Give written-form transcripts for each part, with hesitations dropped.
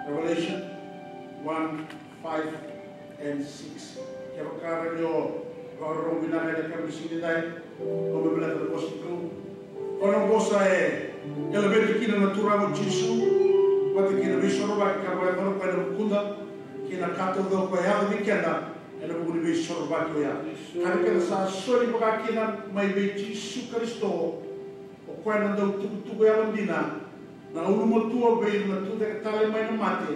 Revelation 1, 5, and 6. Kalau binang ada kami sini dai, kami belajar positif. Kalau bosa kalau berkini natural Yesus, waktu kita besok orang kalau orang pada kunda, kita kata do kau yang dikenda, ada bukan besok orang ya. Kalau kita sasori bukan kita mai Yesus Kristo, kau yang ada tu yang dina. Na urumo tua be na tu de tale mai na mate.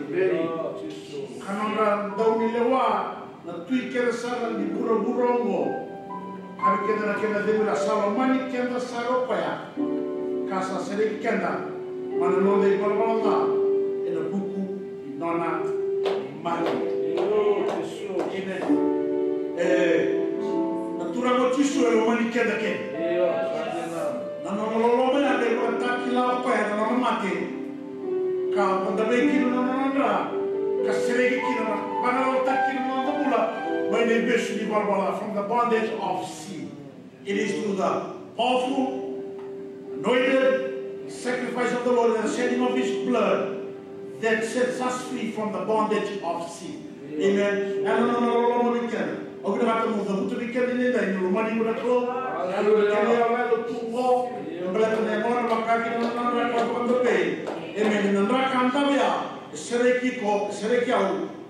Kana ra dau ni lewa na tu kera sana di burongo. Kami kenda na kenda debula Salomani kenda saropaya. Kasa seriki kenda. Mana nonde balbalanga. Ena buku nona mali. Amen. Natura mo Yesu elo mani kenda kenda. Na nololo mena de ko takila apa ya na mate. Ka pandame kilo na nandra. Ka seriki kilo na bana lo takilo na bula. By the bishop from the bondage of sin. It is through the powerful, anointed sacrifice of the Lord and the shedding of His blood that sets us free from the bondage of sin. Amen.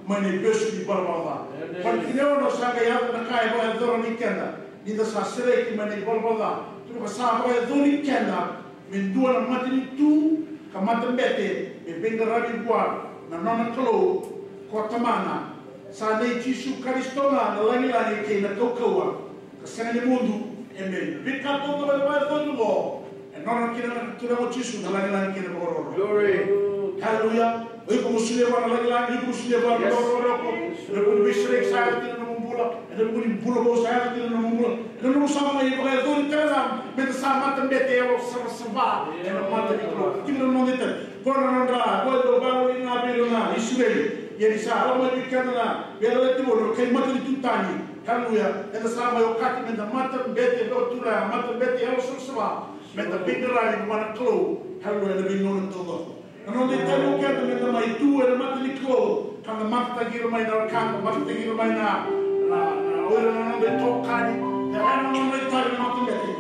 Mane besu di balbala. Parkineo no sabe ya na kai ba doro ni kenda. Ni da sa sere ki mane balbala. Tu ba sa ba doro ni kenda. Min dua na mati ni tu ka mata bete e benga rabi bua na nona klo ko tamana. Sa nei Jesu Kristo na langi langi ke na kokoa. Ka sene ni mundu e me bika to ba ba doro bo. E nona kina na tu na Jesu na langi langi ke na boro. Glory. Hallelujah. Oi como se leva na lagla, oi como se leva na roko. Na pun bisrek sa tin na mumbula, na pun bula bo sa tin na mumbula. Na no sama mai ba do ni tela, bet sa mata bete o sa ba. Na mata ni ko. Ki no nete. Ko na ndra, ko do ba ni na belo na Israel. Ye ni sa ala mai kana, belo le timo ke mata ni tutani. Hallelujah. Na sa mai o kati na mata bete do tura, mata bete o sa ba. Met the big rally one clo. Hallelujah. Na bino na to. Non è tempo che non mai tu e matti di clo, quando matta che mai dal campo, matta che mai na ora non è toccani, e non è tale matta che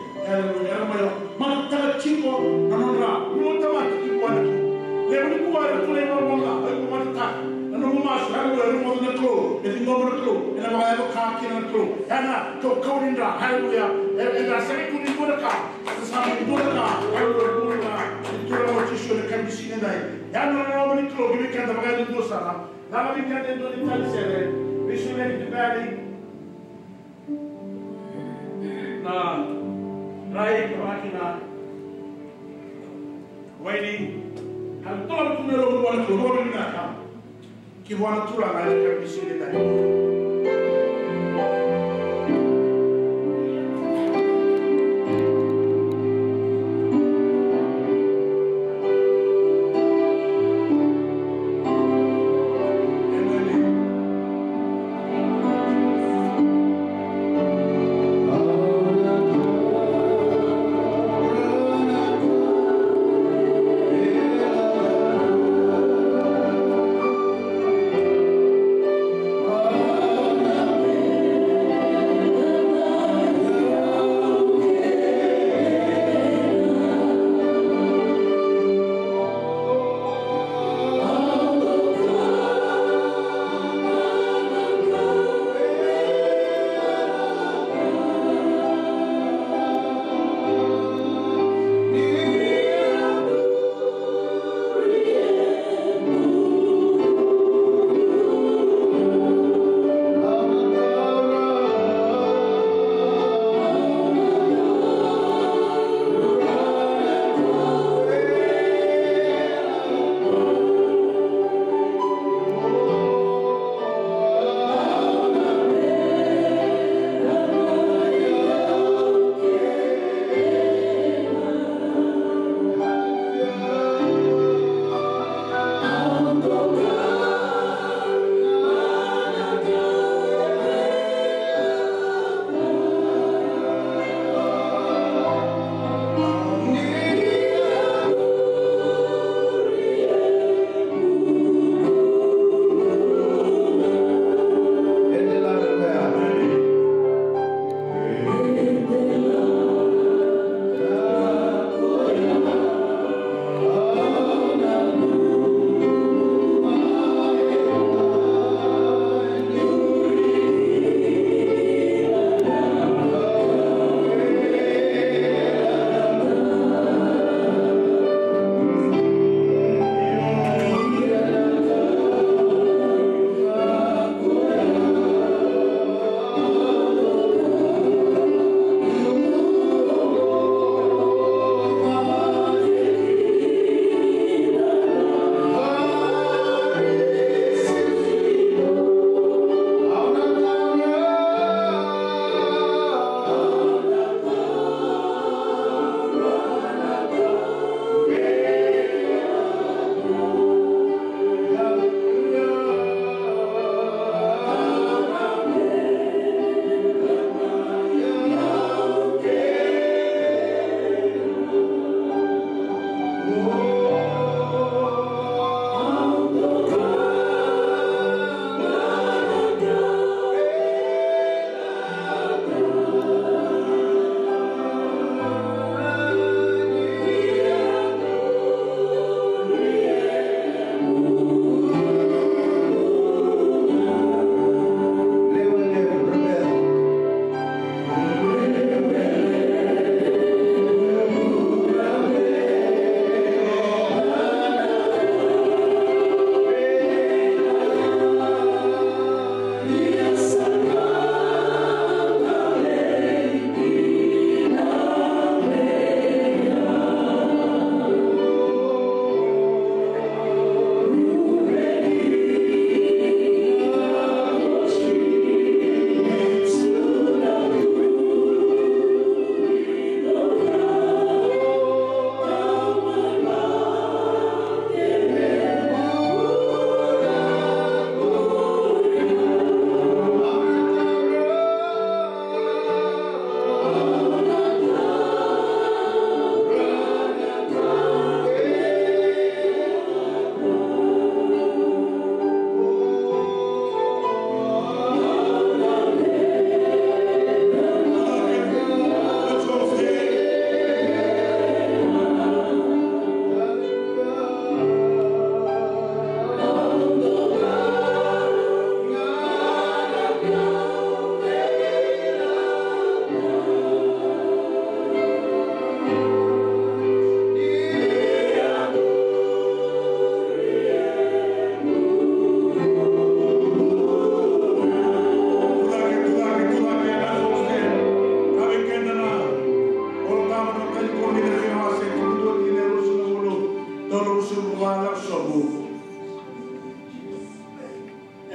era mai matta cibo non ra, molta matta che guarda tu. Le unico guarda tu le non molla, e come matta, non mas, allora non molla clo, e di nuovo clo, e la vai a cacchi nel clo. Ana to coninda, hallelujah. E da sempre tu di buona ca, sa di buona ca, allora le camisine dai e hanno una nuova di club che canta magari in dossana la vita dentro di tali sere vissuti di belli na rai macchina waiting al todo numero uno buona club non mi ha che vuole tura le camisine dai Oh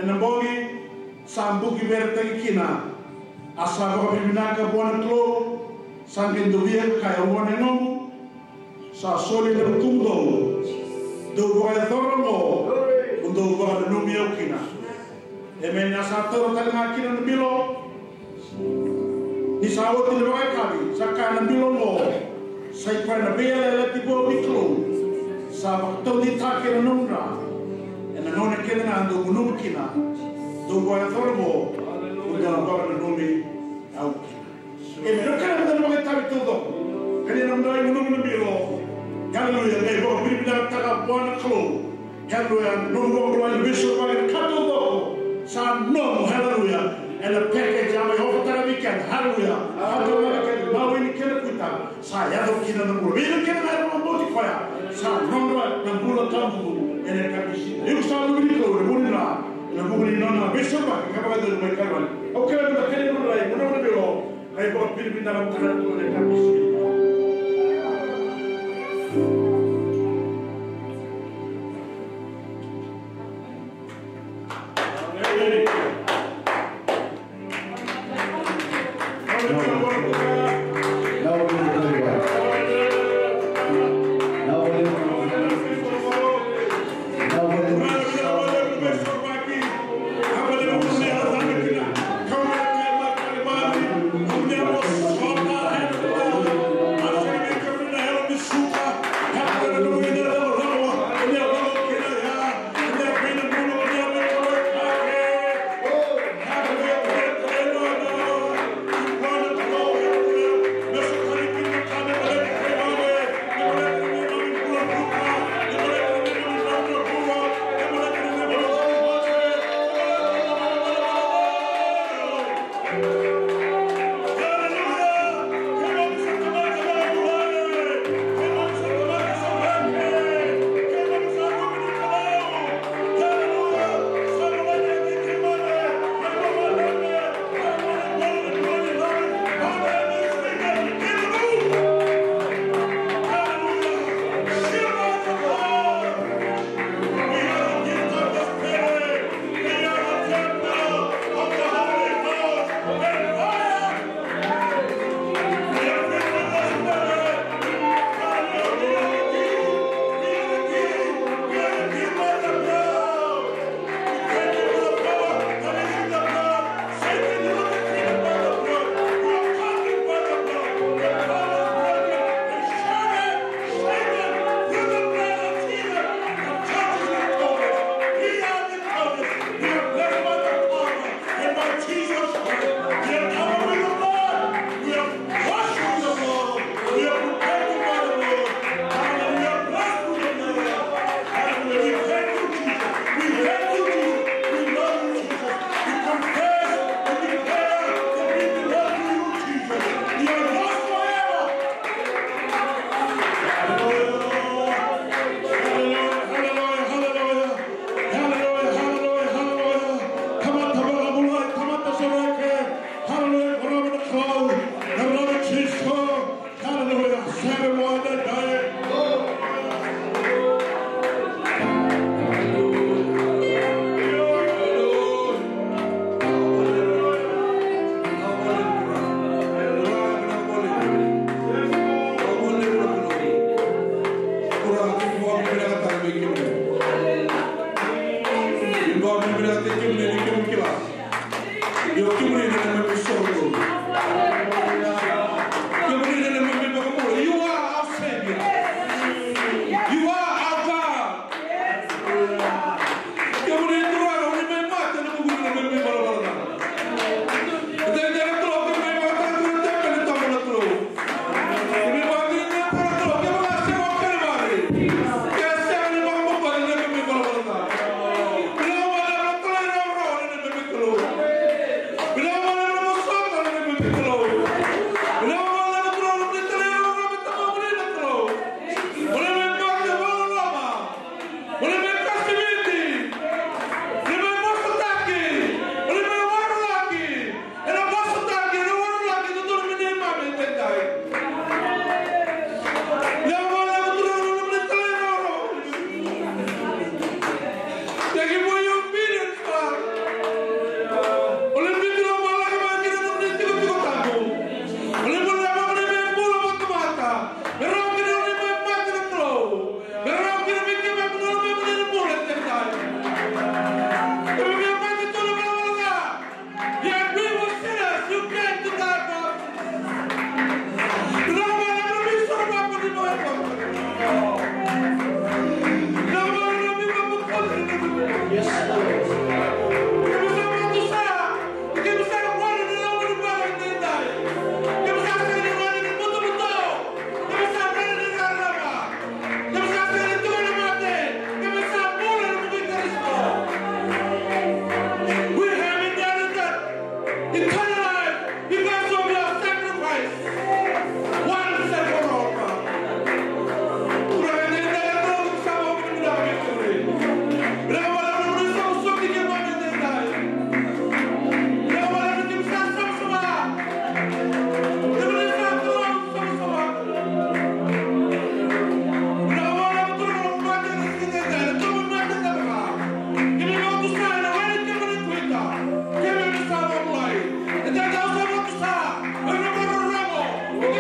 na bongi sambuki berta kina asa ko binaka buana klo sangin dovia kaya wane no sa soli na tumdo do boy thormo undo boy no miokina e men asa toro tanga kina no bilo ni sawo ti boy kabi sakana bilo mo sai pa na bela la ti bo miklo sa to ni takira nunga e na nona kina na do munukina do boy thormo undo boy no mi au e me no kana da boy tabi todo kani na ndai munukina bilo Hallelujah, they go bring that taka buana klo. Hallelujah, no go go and bishop and kato go. Sa no, hallelujah. And the package am I over the weekend. Hallelujah. Hallelujah. Now we can kuta. Sa ya do kina na bulu. We can have a body fire. Sa no na bulu tambu. And the kakishi. You sa no ni klo, bulu na. Na bulu na bishop ka ka do mai karwan. Okay, na kene no rai, no no belo. Ai go bring that taka to the kakishi. Come on,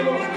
Jesus.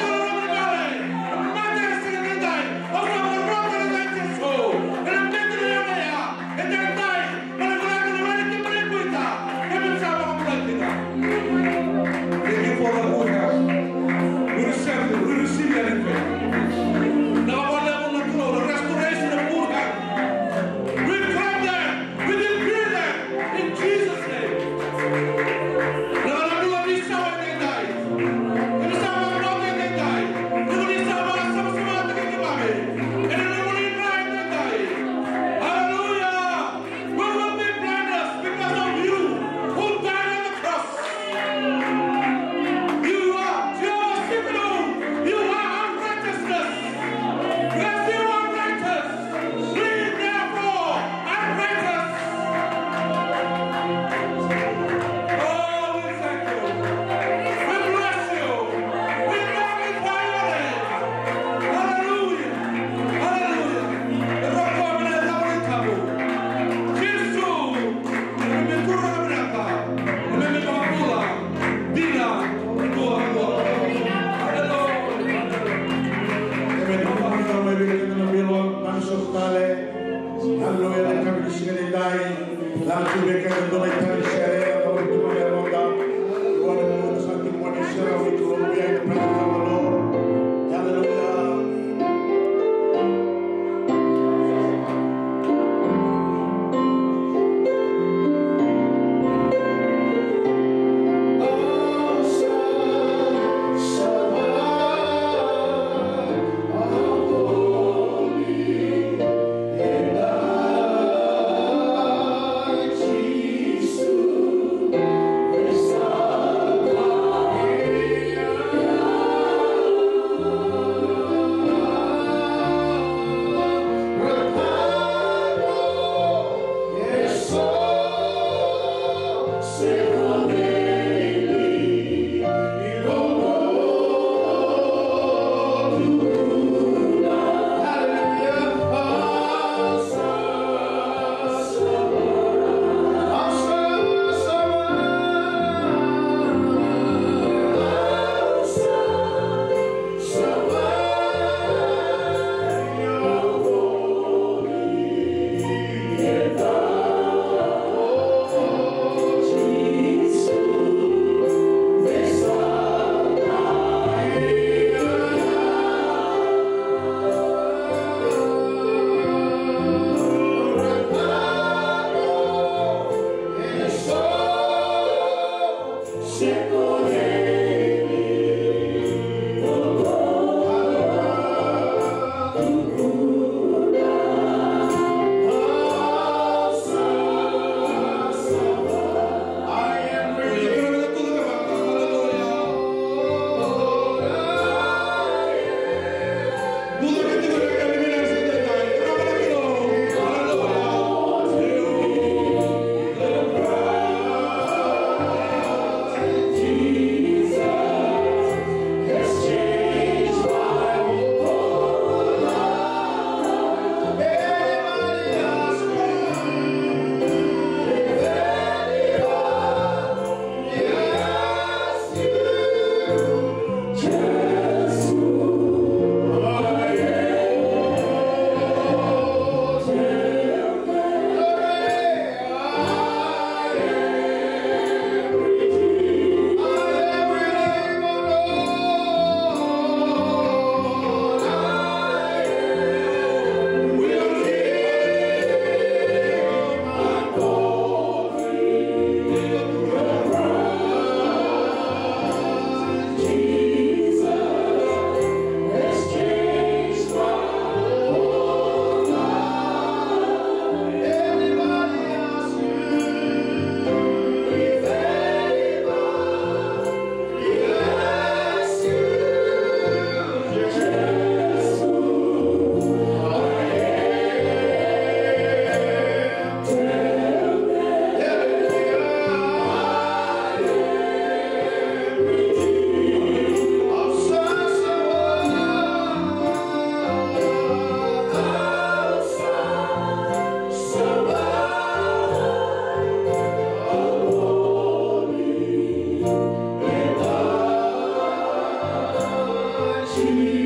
Hallelujah.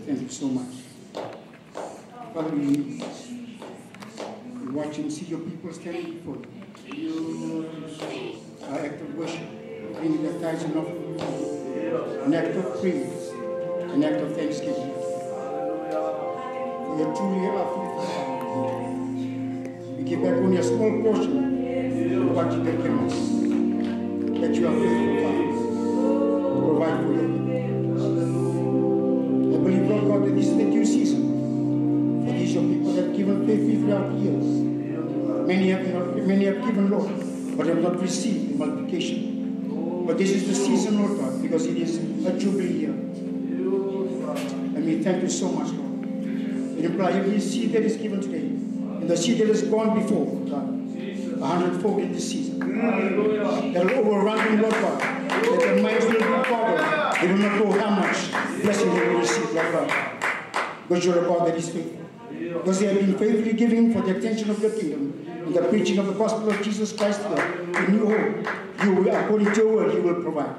Thank you so much. Father, we watch and see your people standing before you. Our act of worship, bringing their tithes and offerings, an act of praise, an act of thanksgiving. We are truly our faithful. We give back only a small portion of what you have given us. That you are faithful, Father, to provide for your people. I believe, Lord God, that this is the due season for these your people that have given faithfully throughout the years. Many have given, Lord, but have not received the multiplication. But this is the season, Lord God, because it is a jubilee year. And we thank you so much, Lord. It implies every seed that is given today, and the seed that has gone before, God, 100-fold in this season. That will overrun them, Lord God. That their minds will be boggled. They will not know how much blessing they will receive, Lord God. Because you're a God that is faithful. Because they have been faithfully giving for the attention of your kingdom and the preaching of the gospel of Jesus Christ here. In new hope, you will, according to your word, you will provide.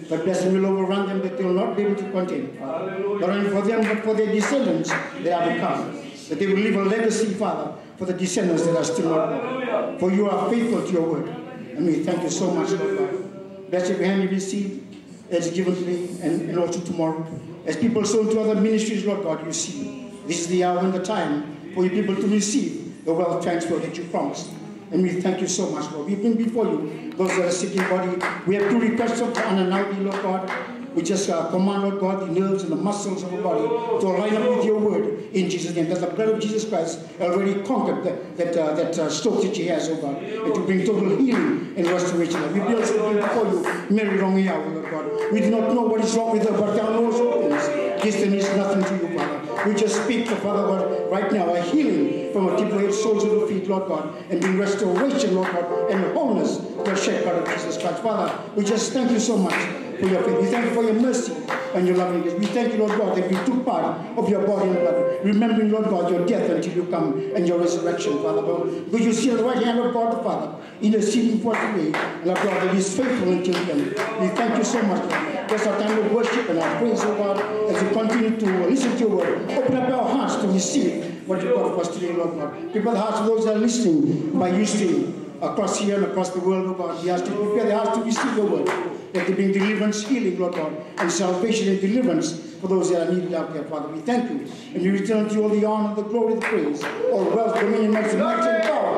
But blessing will overrun them that they will not be able to contain, Father. Not only for them, but for their descendants that are to come. That they will leave a legacy, Father, for the descendants that are still not born. For you are faithful to your word. And we thank you so much, Lord God. Bless every hand you receive as given today and also tomorrow. As people sow into other ministries, Lord God, you see. This is the hour and the time for you people to receive the wealth transfer that you promised. And we thank you so much, Lord. We bring before you those that are sick in body. We have two requests of Anna now, Lord God. We just command, Lord God, the nerves and the muscles of the body to line up with your word in Jesus' name. That the blood of Jesus Christ already conquered that stroke that she has, oh God. And to bring total healing and restoration. We also bring before you Mary Rongiao, Lord God. We do not know what is wrong with her, but thou knows all things. Distant is nothing to you, Father. We just speak, Father God, right now, a healing from a tip of head, soles of the feet, Lord God, and bring restoration, Lord God, and wholeness to the shed blood of Jesus Christ. Father, we just thank you so much for your faith. We thank you for your mercy and your loving kindness. We thank you, Lord God, that we took part of your body and blood, remembering, Lord God, your death until you come and your resurrection, Father God. Because you see the right hand of God the Father interceding for today, Lord God, that is faithful until the end. We thank you so much, Lord. Bless our time of worship and our praise, oh God, as we continue to listen to your word. Open up our hearts to receive what you got for us today, Lord God. Prepare the hearts of those that are listening by Ustream across here and across the world, oh God. We ask you to prepare the hearts to receive your word. That they bring deliverance, healing, Lord God, and salvation and deliverance for those that are needed out there, Father. We thank you. And we return to you all the honor, the glory, the praise. All wealth, dominion, might, and power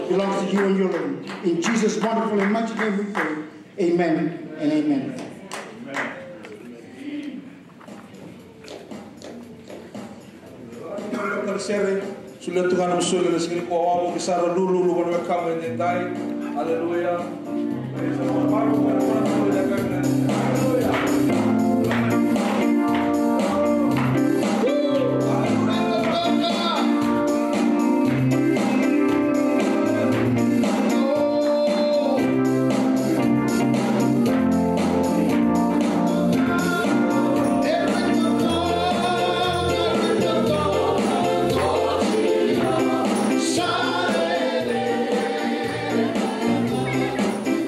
belongs to you and you alone. In Jesus' wonderful and mighty name we pray. Amen and amen. Sulle Tuhan musuh kita sekali pohon besar dulu luar kamu yang dai. Haleluya.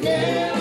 Yeah.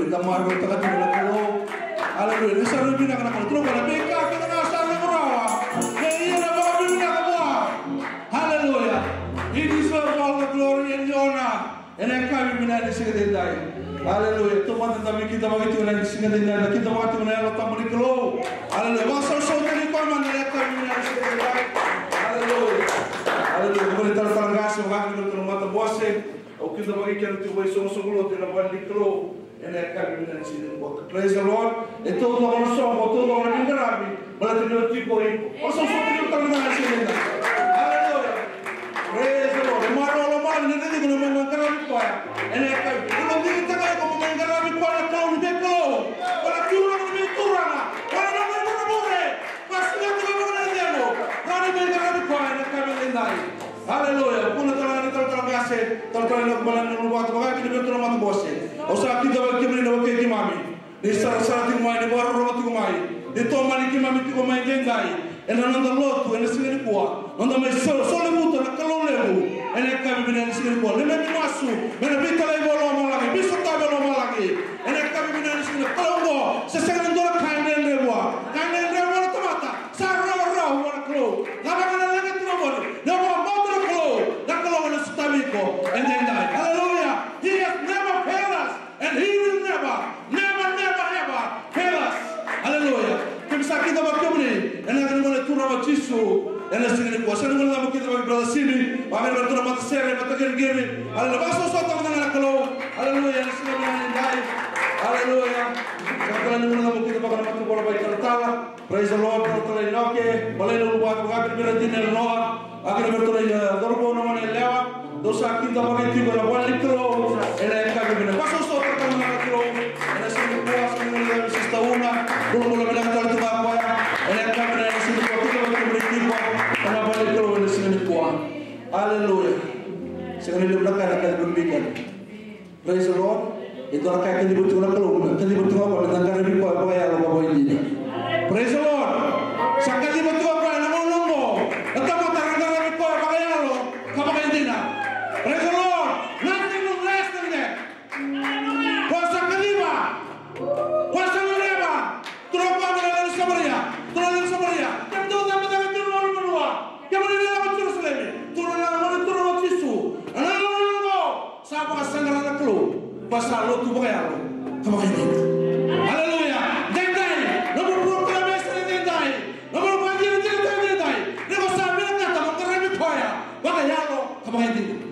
Haleluya. Tamar ko taga tino ko. Haleluya. Nasa rin na kana ko na beka kita na sa na rawa. Kaya na ba bina ka ba? Haleluya. He deserves all the glory and the honor. And I come bina ni sige dai. Haleluya. Tuman dami kita bagiti na ni sige dai. Kita bagiti na la tamani ko. Haleluya. Basta so tani ko man na ka bina ni sige dai. Haleluya. Haleluya. Kung ito lang kasi makakita ng mata buwase. O kita magikan ito ay sumusugulo ito na balik ko. And I come in and see the book. Praise the Lord. Ito ito ang song. Ito ito ang naging grabe. Malating yung tipo rin. O susunod yung talaga na sila na. Hallelujah. Praise the Lord. Umaro-umaro. Hindi ko naman mga grabe ko. And I come. Kung hindi kita kayo kung mga grabe ko na kao hindi ko. Wala tiura na may tura na. Wala na may mura-mura. Kasi nga ito mga nandiyano. Wala may grabe ko. And I come in and Haleluya. Kung talaga kasi talaga nagbalan ng lupa at mga kinibento ng mga bose. O sa akin daw kimri na wakay kimami. Ni sa ating kumay, ni baro ro kumay. Dito mani kimami ti kumay gengay. E non da lotu e nesine kuwa. Non da mai solo muto na kalolebu. E ne kami bina nesine kuwa. Ne me masu. Me na bita lai bolo malagi. Biso tabe lo malagi. E ne kami bina nesine kalongo. Se sa ndora kainen lewa. Kainen lewa tomata. Sa ro wana klo. Laba kana langa tinobo. Laba and then die. Hallelujah. He has never failed us, and He will never ever fail us. Hallelujah. Kemisa kita bakimni, and I'm going to turn about Jesus. And I'm saying, "What's going on? Kita bagi brother Simi, I'm going to turn about the series, but again, give me. Hallelujah. Baso sotong dengan kalau. Hallelujah. And sila mga die. Hallelujah. Kaya naman kita bagi naman bola baik tertala. Praise the Lord. Tertala inoke. Balai lalu buat bagi berarti Noah. Akhirnya bertolak dorbo naman lewa. Dosa kita pakai tiba na balik kilo, ela kami bina. Paso so terkena na kilo, ela sini puas kami na sista una, belum boleh bilang kalau tu apa ya, ela kami na sini puas kita pakai balik tiba, na balik kilo ela sini puas. Haleluya. Sekali dia belakang akan berbicara. Praise the Lord. Itu orang kaya kali betul nak kilo, kali betul apa dengan kali bipa apa ya apa apa ini. Praise the Lord. Sekali betul apa nama nonggo, atau apa dengan bipa apa ya lo, apa ini na. Praise the Lord. Nothing was less than that. Puasa kelima. Puasa kelima. Terus apa dengan Samaria? Terus Samaria. Yang tu dapat dapat turun berdua. Yang mana dia dapat turun selama? Turun yang mana turun waktu itu. Anak. Siapa kesangaran anak lu? Pasal lu tu pakai lu. Kamu pakai ini. Haleluya. Dendai. Nomor proklamasi dendai. Nomor panggilan dendai. Dia pasal bilang kata mengerami koya. Pakai lu. Kamu pakai ini.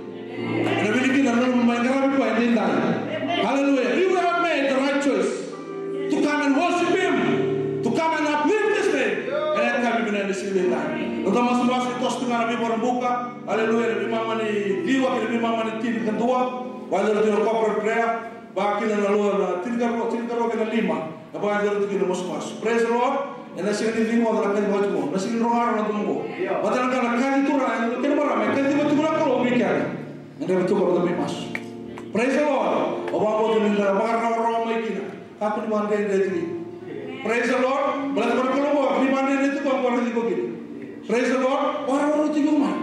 Hallelujah. You have made the right choice to come and worship Him, to come and uplift His name. And kami bina di sini lain. Untuk masuk itu setengah nabi orang buka. Hallelujah. Nabi mama ni diwa, nabi mama ni tim kedua. Wajar itu corporate prayer. Baki na lalu na tiga kena lima. Apa wajar itu kita masuk. Praise the Lord. And nasi kini lima adalah kali baju mo. Nasi kini rongar na tunggu. Wajar kan kali itu orang kini malam. Kali itu tunggu nak kalau mikir. Anda betul kalau tapi masuk. Praise the Lord. Orang boleh mendengar orang mikirnya. Apa ni mana dia jadi? Praise the Lord. Belas kalau ni mana dia itu orang itu begini. Praise the Lord. Orang itu mana?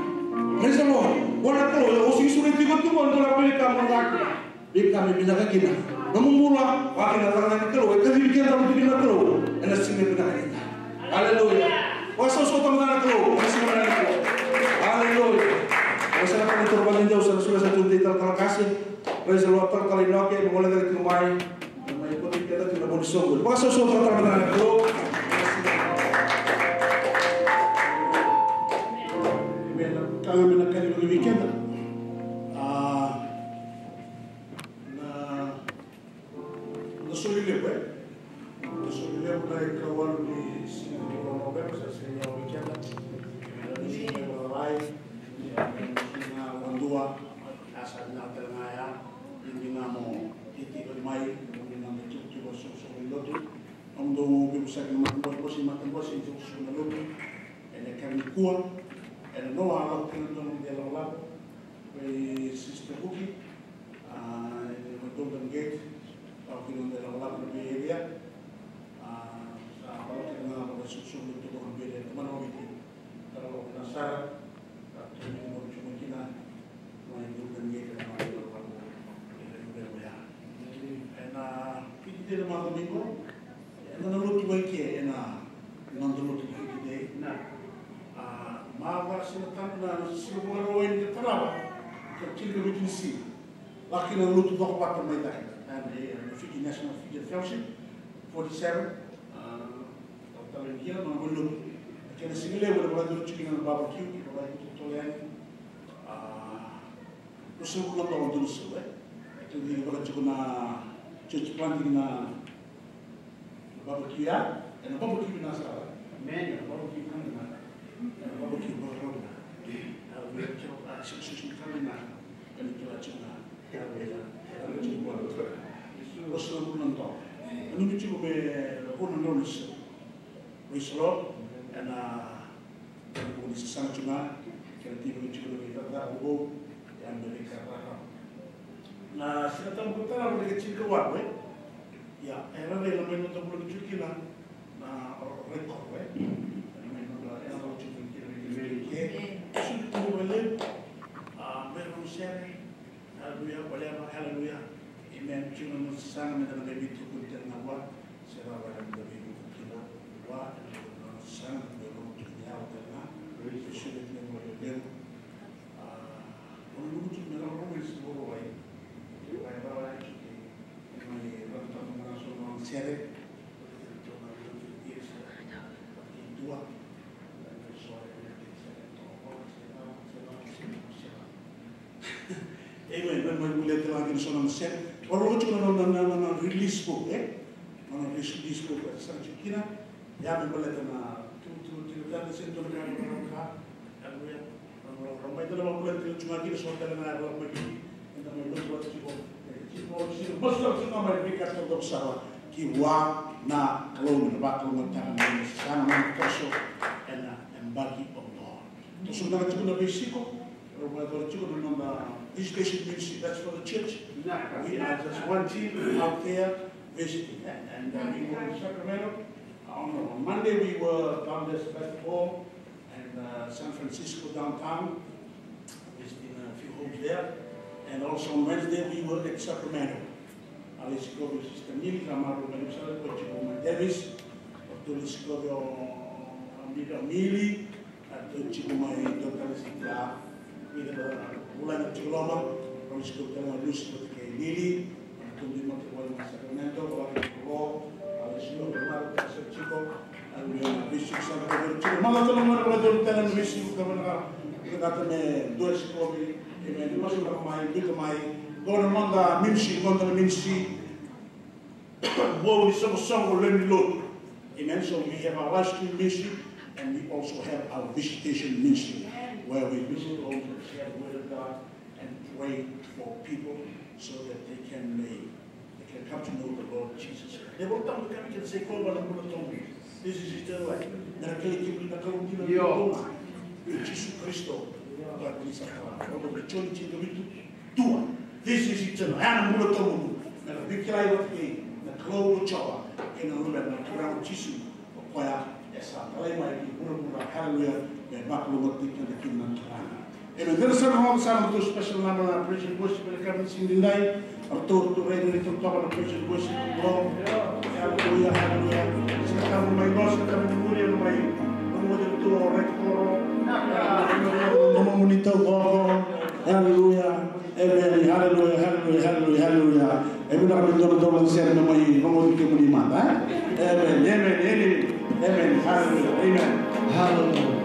Praise the Lord. Orang kalau usi sulit itu orang tu lapar kamu lagi. Bik kami bina kita. Namun mula wakil datang kalau kami bikin tamu bina kalau. Enak sini bina kita. Haleluya. Wasau sotam bina kalau. Masih bina kalau. Haleluya. Masalah kami turban jauh sudah satu titel kasih. Praise the Lord. Kali inoke mulai dari kumai. Kumai ikut kita tidak boleh sungguh. Pasal sotam bina kalau. Kami menakai lebih weekend. Mulai kawan di sini November saya weekend di sini mulai na wandua asal na tengaya hindi na mo titi ko mai hindi na mo tutu ko so lotu ando bisa makan bos itu sudah lotu ene kami kuat ene no ala tendo de la lab we sister Buki ene Golden Gate au kilo de la lab de area kalau kita mengalami susu untuk berbeda teman itu kalau penasaran kita mau cuma kita main Golden Gate dan main kalau berbeda. Karena de ma domingo. E non lo tu che non lo tu che na. Ma va se tanto se lo vuoi in trava. Che ti lo vedi sì. La che non lo tu dopo quattro mai dai. And the Fiji National Fiji Fellowship 47 talent non lo che ne si leva la vado chicken and barbecue che vai tutto l'anno. Lo so lo do so quindi quello che una church planting na barbecue ya e na barbecue na sala meglio barbecue na barbecue barbecue allora che ho si cammina e mi piace na lo so non to non mi dico che non so Rislo e come si sa già che il tipo di cibo che da uovo e America la si sta portando perché ci guarda ya era vero meno dopo lo che na record era lo che sul tuo per usare hallelujah amen ci non si sa me da baby tu con te na wa sarà va da baby wa sana belum dinyal karena sudah mengenal orang itu mengenal orang semua baik baik baik ini rata mengasih orang seret dua amen dan mulai lagi soal seret orang itu orang release book orang release book sekarang kira ya me boleh na tu dan sento na ka alwe ramai tu lama boleh tu cuma kita soal na ramai kita me boleh buat cibo si masuk tu nama mereka tu dosa ki wa na kalau na ba kalau na tangan sana na terso and bagi Allah tu sudah tu na besiko ramai tu cibo na education ministry that's for the church we are just one team out there visiting and we were in Sacramento. On Monday we were down there at Festival and San Francisco downtown, visiting a few homes there. And also on Wednesday we were at Sacramento. Alice Govio Sister Nili, Ramaro Manusa, Cochico Davis, Dr. Govio Amiga Mili, Chico Mai Dr. Sita, Ulana Chiloma, Francisco Tama Lucy, Nili, and Tundi Monteway Sacramento, Chico, Bishop Sacramento. Mala tu nama kalau tu telan Bishop Sacramento, kita tu ni dua sekolah ini masuk ke mai, kita mai. Kalau manda minsi, bawa di sama-sama learn lot. Amen. So we have our live stream ministry, and we also have our visitation ministry, where we visit homes and share the word of God and pray for people so that they can come to know the Lord Jesus. They will come to come and say, "Call one of the This is eternal life." Jesus Christ, this is eternal. And I'm going to tell you, na bikira iwa ke na klobo chawa ke na lura na kura Jesus okoya esa talai mai ki pura hallelujah na baklo matik na kinna tana. Amen. There is some to special number of praise worship that comes in the night. Arthur to read it from top of praise worship. Hallelujah, hallelujah. Sekarang mai boss sekarang kuliah mai kemudian tu rektor. Nama munita gogo. Hallelujah. Amen. Hallelujah, hallelujah, hallelujah, hallelujah. Amen. Kami doa share nama ini kemudian kemudian mana? Amen, amen, amen, amen. Hallelujah, amen. Hallelujah.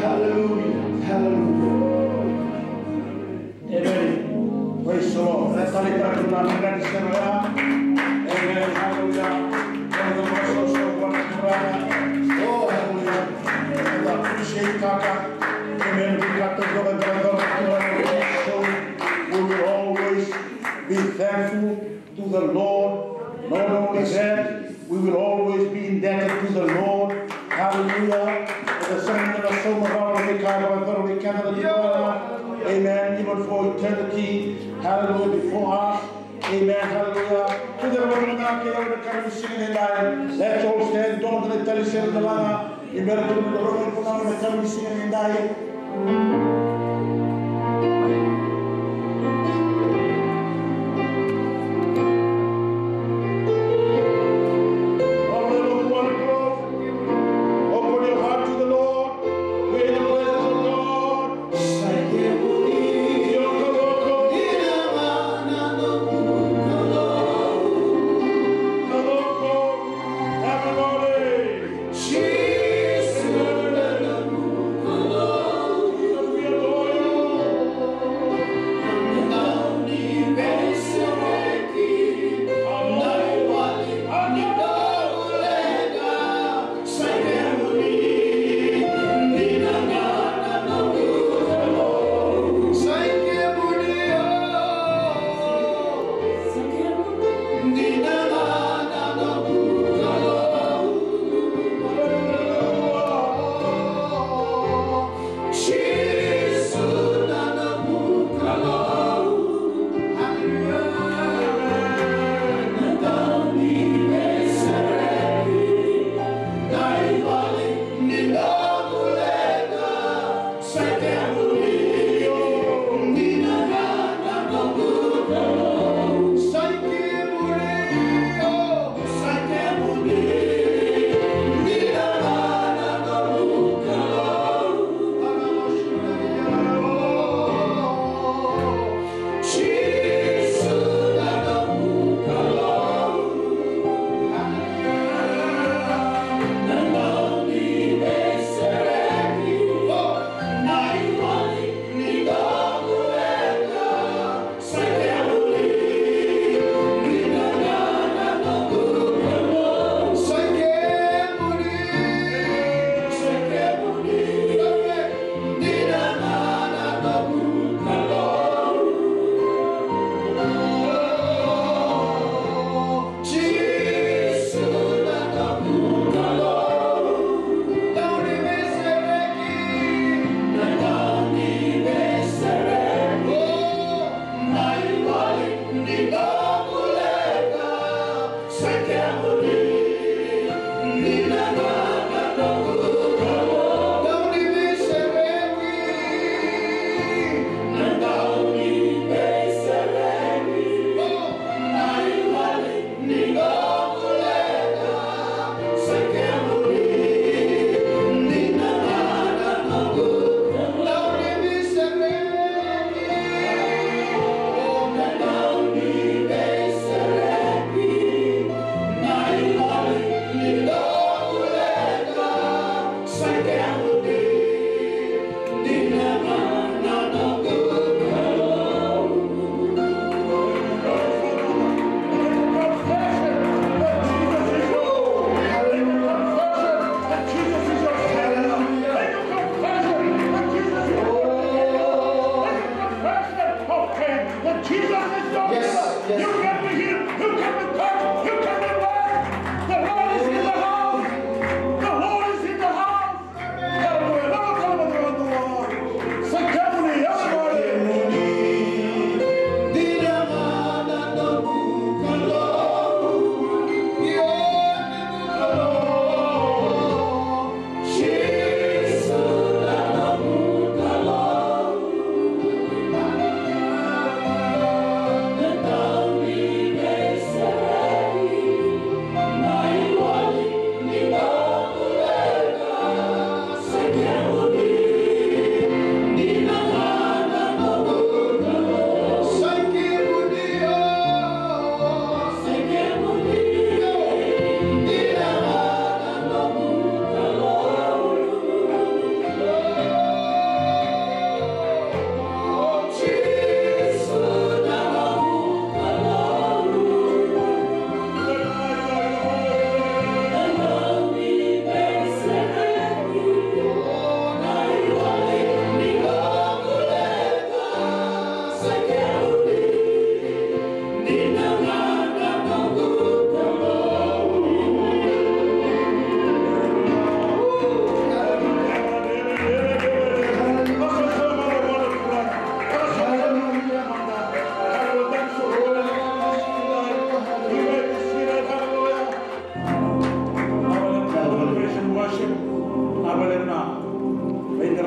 Hallelujah. Hallelujah. Amen. Praise the Lord. Let's start it back to the Amen. Hallelujah. Oh, hallelujah. And I appreciate Kaka. Amen. We got the brother. We will always be thankful to the Lord. Not only that, we will always be indebted to the Lord. Hallelujah. The song of the soul of our Amen. Even for eternity. Hallelujah. Before us. Amen. Hallelujah. To the Lord of the singing and dying. Let's all stand. Don't let the tell the Lana. You better do the Lord of the singing and dying. Jesus.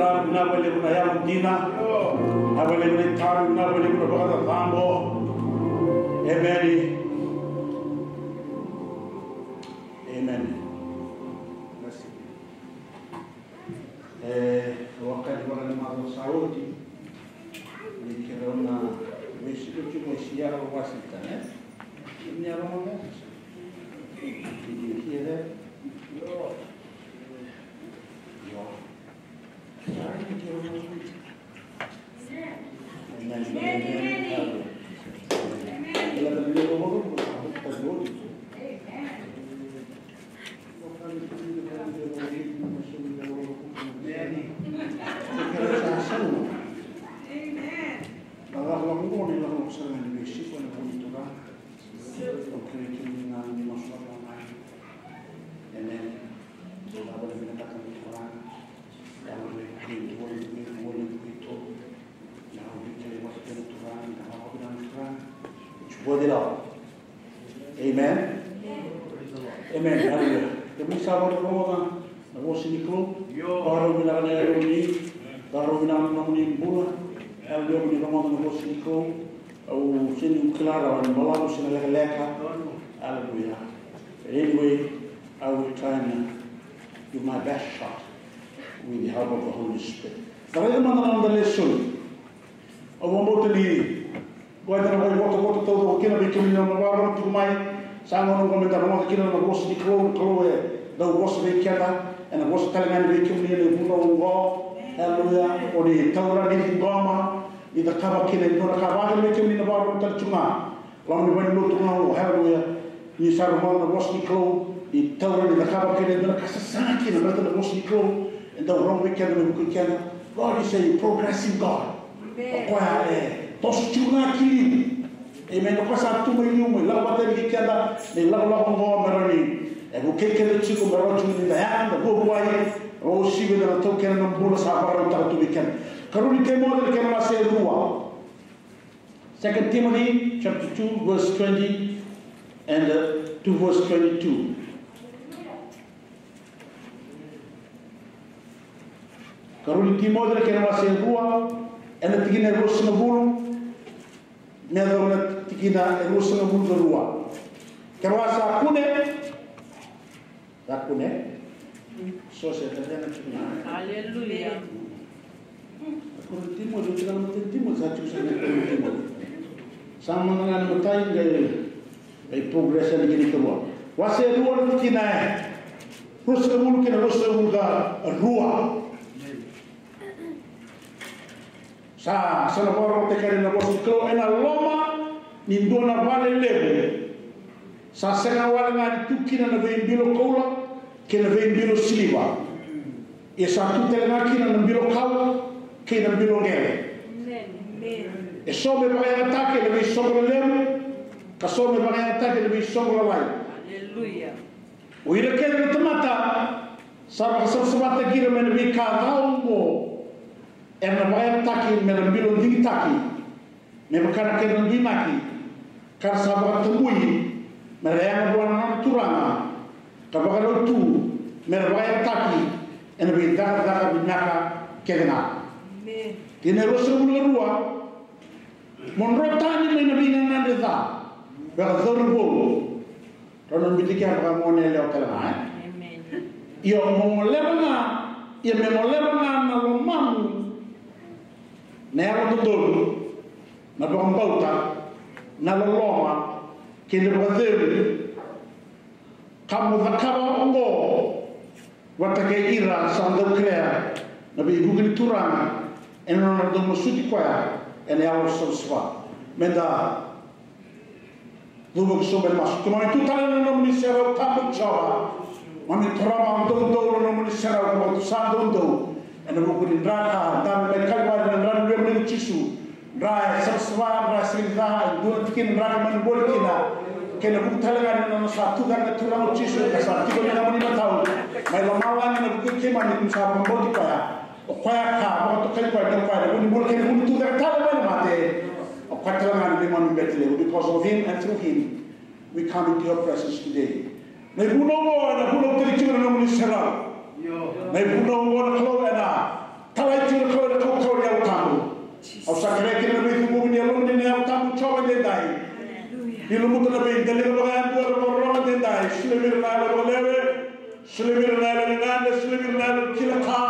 ra na wale kuna ya mdina na wale kuna taru na wale kuna baka tambo amen amen wakati wana mazo sauti nikiona meshiko chumo shiara Washington ni aroma did you hear that? Amen. Amen. Hallelujah. Kami sama dengan orang sini kru, baru bilang ada ini, baru bilang namanya bola, kalau dia bilang orang sini kru, atau sini kelar orang malam sini leka. Hallelujah. Anyway, I will try and do my best shot with the help of the Holy Spirit. Tapi teman-teman berlesung, awak mau tadi, buat orang buat tahu kita bikin nama baru tu mai. Sama orang komentar orang kira nak bos di keluar dah bos berkata, and bos kalangan bikin ni bukan orang, hallelujah. Odi tahu di gama, di dekat kira itu nak kawan bikin ni baru tercuma. Lalu ni banyak tu orang, hallelujah. Ni sarung orang bos di keluar, di tahu di dekat kira itu nak kesana kira mereka bos di keluar, and dah orang bikin ni. God is a progressive God. Apa tos cuma kiri. Amen. Kau satu melihat, lalu apa yang kita ada, lalu ngomong merani. Aku kekal ciku meraju ni dah, dah buat, oh sih kita tu kena nombor sahabat orang tu bikin. Kalau ni kemana kita masih dua. 2 Timothy chapter 2 verse 20 and 2 verse 22. Kalau ni Timothy kita masih dua, and tiga verse 90. Nada tikina erusa mundo rua. Kerasa kune, tak kune. So saya terjadi macam. Hallelujah. Aku timo tu jangan timo saja saya timo. Sama dengan mutai gaya progression ini keluar. Wase rua tikina, rusa mundo kena rusa mundo rua. Sa orang tekari na bos klo ena loma ni dona vale lebe sa sena wala ngadi tukina na vein bilo kola ke na vein bilo siliva e sa tu telena kina na bilo kawa ke na bilo ngere e so me vai atake na vein sobra lebe ka so me vai atake na vein sobra lai Hallelujah. o ira ke na tamata sa sabata gira me na vein ka tau ena vai taki me na bilo ding taki me makana ke na dimaki kar sabat tembui me rea buana turanga kabagalo tu me vai taki ena bi daga binaka kena Amen. Kene rosa mulurua monrotani me na binana ndeza ba zorbo rono bitiki apa mone leo kala Amen. Yo mo lebana ye me mo lebana na lo mamu Nero dulu, na bauta, na loma, que le Brasil, kamu zakaba ongo, wata ke ira sando crea, na bi Google turana, eno na domo suti kwa, ene alo soswa, menda, domo kisomel masu, kama itu tala na nomu ni sera tamu chawa, mami trama ando do nomu ni sera kwa tu sando do. And the book in Draka, Dan Mekalwa, and Ran Remin Chisu, Dry, Sarswa, Rasilva, and Dunkin, Raman Bolkina, can a book telegram on Satuga, the Turan Chisu, as a Tigo Namanimata, my Lamawan, and a good Kiman in Saban Bolika, or Quayaka, or to Kalpa, when Bolkin to the Talaman Mate, or Quatalaman Limon Betley, because of him and through him, we come into your presence today. Nebuno, and a Buno Trichur Nomisera. May puno wala klo ena talay Ilmu tu nabi dalil bagan tu orang dendai. Selimir nala boleh, selimir nala nanda, selimir nala kilaka.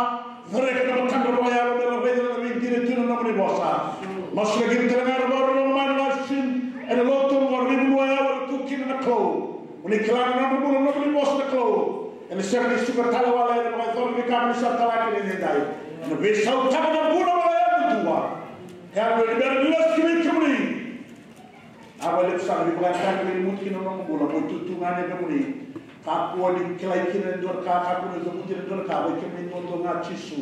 Mereka dapat tanda bayar dalam beda nabi tidak tu nabi bosa. Masuk lagi terdengar orang manusia. Ada lotum orang ibu ayah tu kini nak kau. Unik kelangan nabi bosa nak kau. En de zeggen is super talawala en maar dan we kan niet talak in de dag. En we zou takken de boeren maar doen doen. Ja, we hebben lust geweest kemri. Aber le psa we gaan takken we moet kino no bola moet tu ngane kemri. Ka ko ni kelai kino dor ka ko no moet kino dor ka we kemri no to na chisu.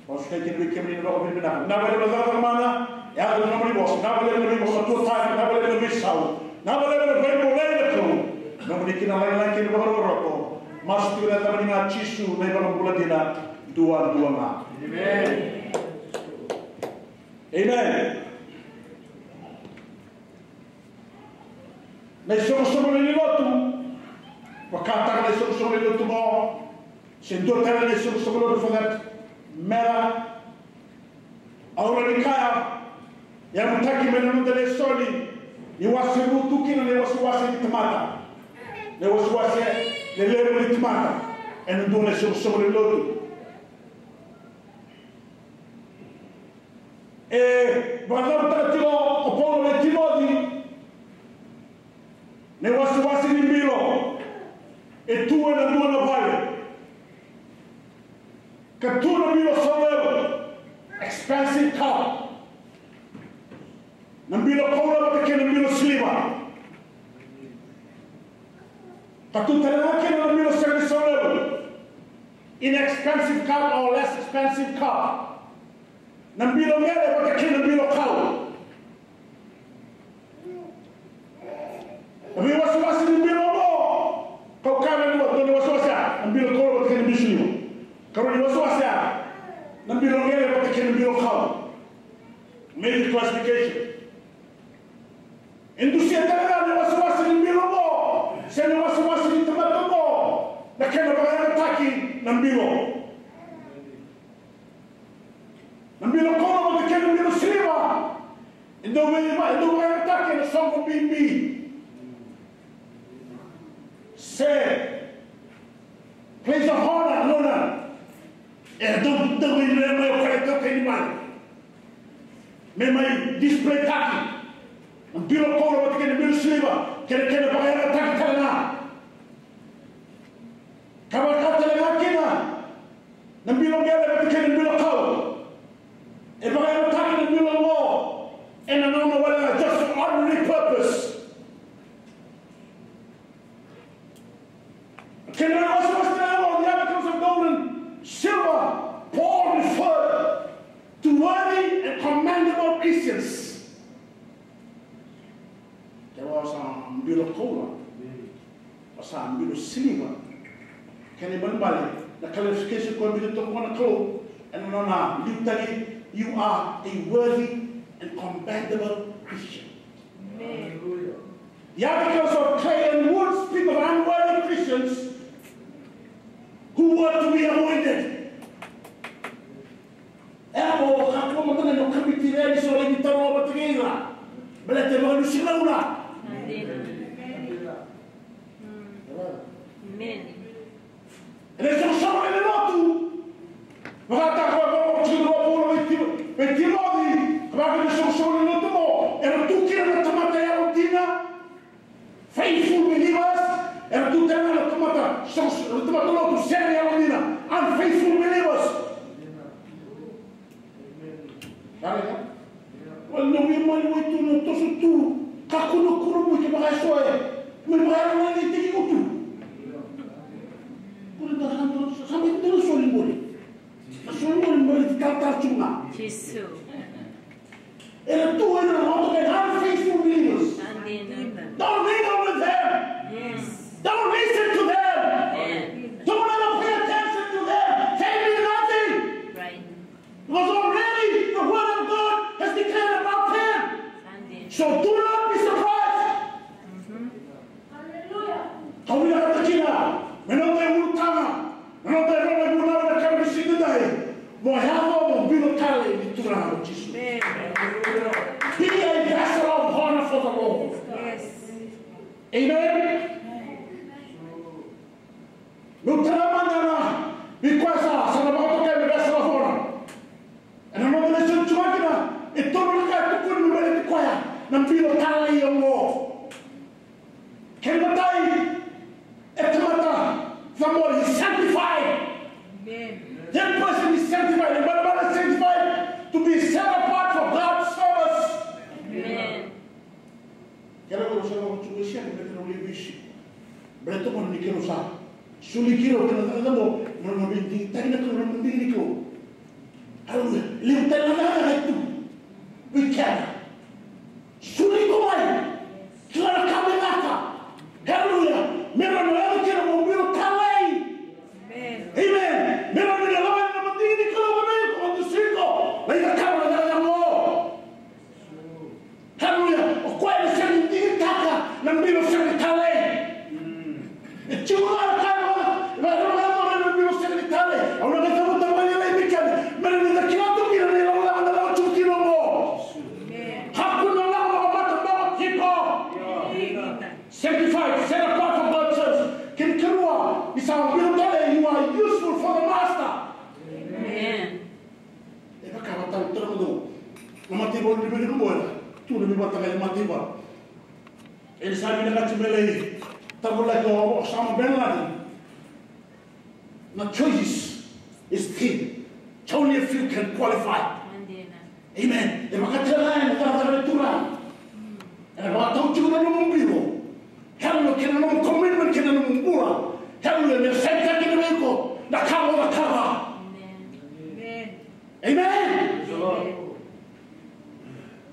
Os ke kino we kemri no we bina. Na we bazar mana ya do no mri bos. Na we le mri bos to ta na we le mri sau. Na we le we mo le ko. No mri kino la kino ro ro. Mas tu dah tahu dengan cisu, mereka membuat dia dua ma. Amen. Amen. Nessuno solo nel lotu, wakata nessuno solo nel lotu mo, sendo tele nessuno solo nel fadat mera, aura di kaya, yang mutaki menunu dele soli, iwasi lutu kina ne wasi di temata, ne wasi le lero di timata e non done sobre loro e guardando trattivo o polo le timodi ne wasi di milo e tu e la tua non vale che tu non milo sono expensive car non milo paura perché non milo sliva. Katu terangkan dalam milo service level, inexpensive car or less expensive car. Nambilo ngere pakai nambilo kau. Tapi wasi nambilo mo, kau kena ni waktu ni wasi nambilo kau pakai nambilo sini. Kalau ni wasi nambilo ngere pakai nambilo kau. Major classification. Industri terangkan ni wasi nambilo mo. Saya wasi di tempat tu mo, nak kena bayar taki nambilo kau nak kena nambilo siliva, indo bayar taki na songko bimbi. Say, place of honor, nona. Don't remember your character anyone. Memang display taki, nambilo kau nak kena nambilo siliva. Kena bayar tak kena. Kabar kata lagi kena. Nambilo gaya kena nambilo kau. Bayar tak nambilo mo. And I don't know whether just for ordinary purpose. Kena was now on the articles of gold and silver. Paul referred to worthy and commendable Christians. There was nambilo cola, was nambilo silver. Can you remember the qualification ko nambilo to kung ano and na literally you are a worthy and commendable Christian. Hallelujah. The articles of clay and wood speak of unworthy Christians who were to be avoided. Emo kako magana no kamitire so le bitaro batigila. Belete mo si laula. Amen. E sono solo le lotu. Guarda come ci dopo 20 modi. Guarda che sono solo le lotu mo. Erano tutti nella tomata e routine. Faithful believers. Erano tutti nella tomata. Sono tomata lotu seria routine. Unfaithful believers. Guarda. Quando mi mai tu non to su tu. Kako no kuro mo ke ba so e. Me ba na ni te ki tu. Sampai itu solimori di kata cuma. Jesus. Era tu era not the unfaithful believers. Don't mingle with them. Yes. Don't listen to them. Don't ever pay attention to them. Tell me nothing. Right. Because already the word of God has declared about them. So do not be surprised. Hallelujah. Kau lihat kecil. Menonton utama, menonton orang guna mereka di sini dah. Mohon mobil kali itu Tuhan Yesus. Be a vessel of honor for the Lord. Yes. Amen. No trabalho e quase se não vai tocar me dessa fora. E não vou deixar de jogar e todo lugar tu quando me vai te coia. Não piro tala e eu quem matai é te matar. Somebody is sanctified. That person is sanctified. And what is sanctified? To be set apart for God's service. Amen. Quero que você não te deixe, porque não lhe disse. Breto quando me quero usar. Suli quero que não dá não me diga, tá indo que não me diga que. Aleluia. Ele tem nada a tu. We can. Suli como é? Claro que a minha Aleluia. Meu não é que eu vou vir o calei. Amen. Meu não é lá na mantinha de colo quando cinco. Aí a câmera da amor. Aleluia. O qual é o de taca? Não vira o seu calei. Chegou sanctified, set apart for God's service. Can Kirua, you are useful for the master. Amen. Eva kawata utramudo. Namatibo ni bini kubola. Tu ni bata kay matiba. El sabi na katimele. Tabula ko Osama bin Laden. The choices is thin. Only a few can qualify. Amen. Eva katela na tara tura. Eva tau chuna no mumbibo. Hello, kina no commitment kina no mbura. Hello, ne senta kina weko. Na kawa na kawa. Amen. Amen.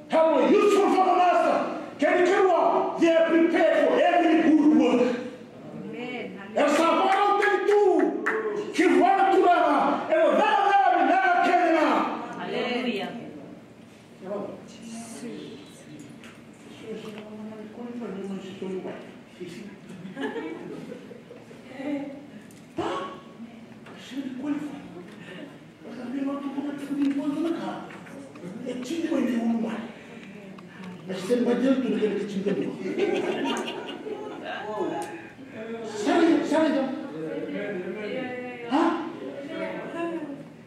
Hello, useful for the master. Can you they are prepared for every good work. Amen. El sabor tem tu. Que vai tu lá. El nada nada querem. Aleluia.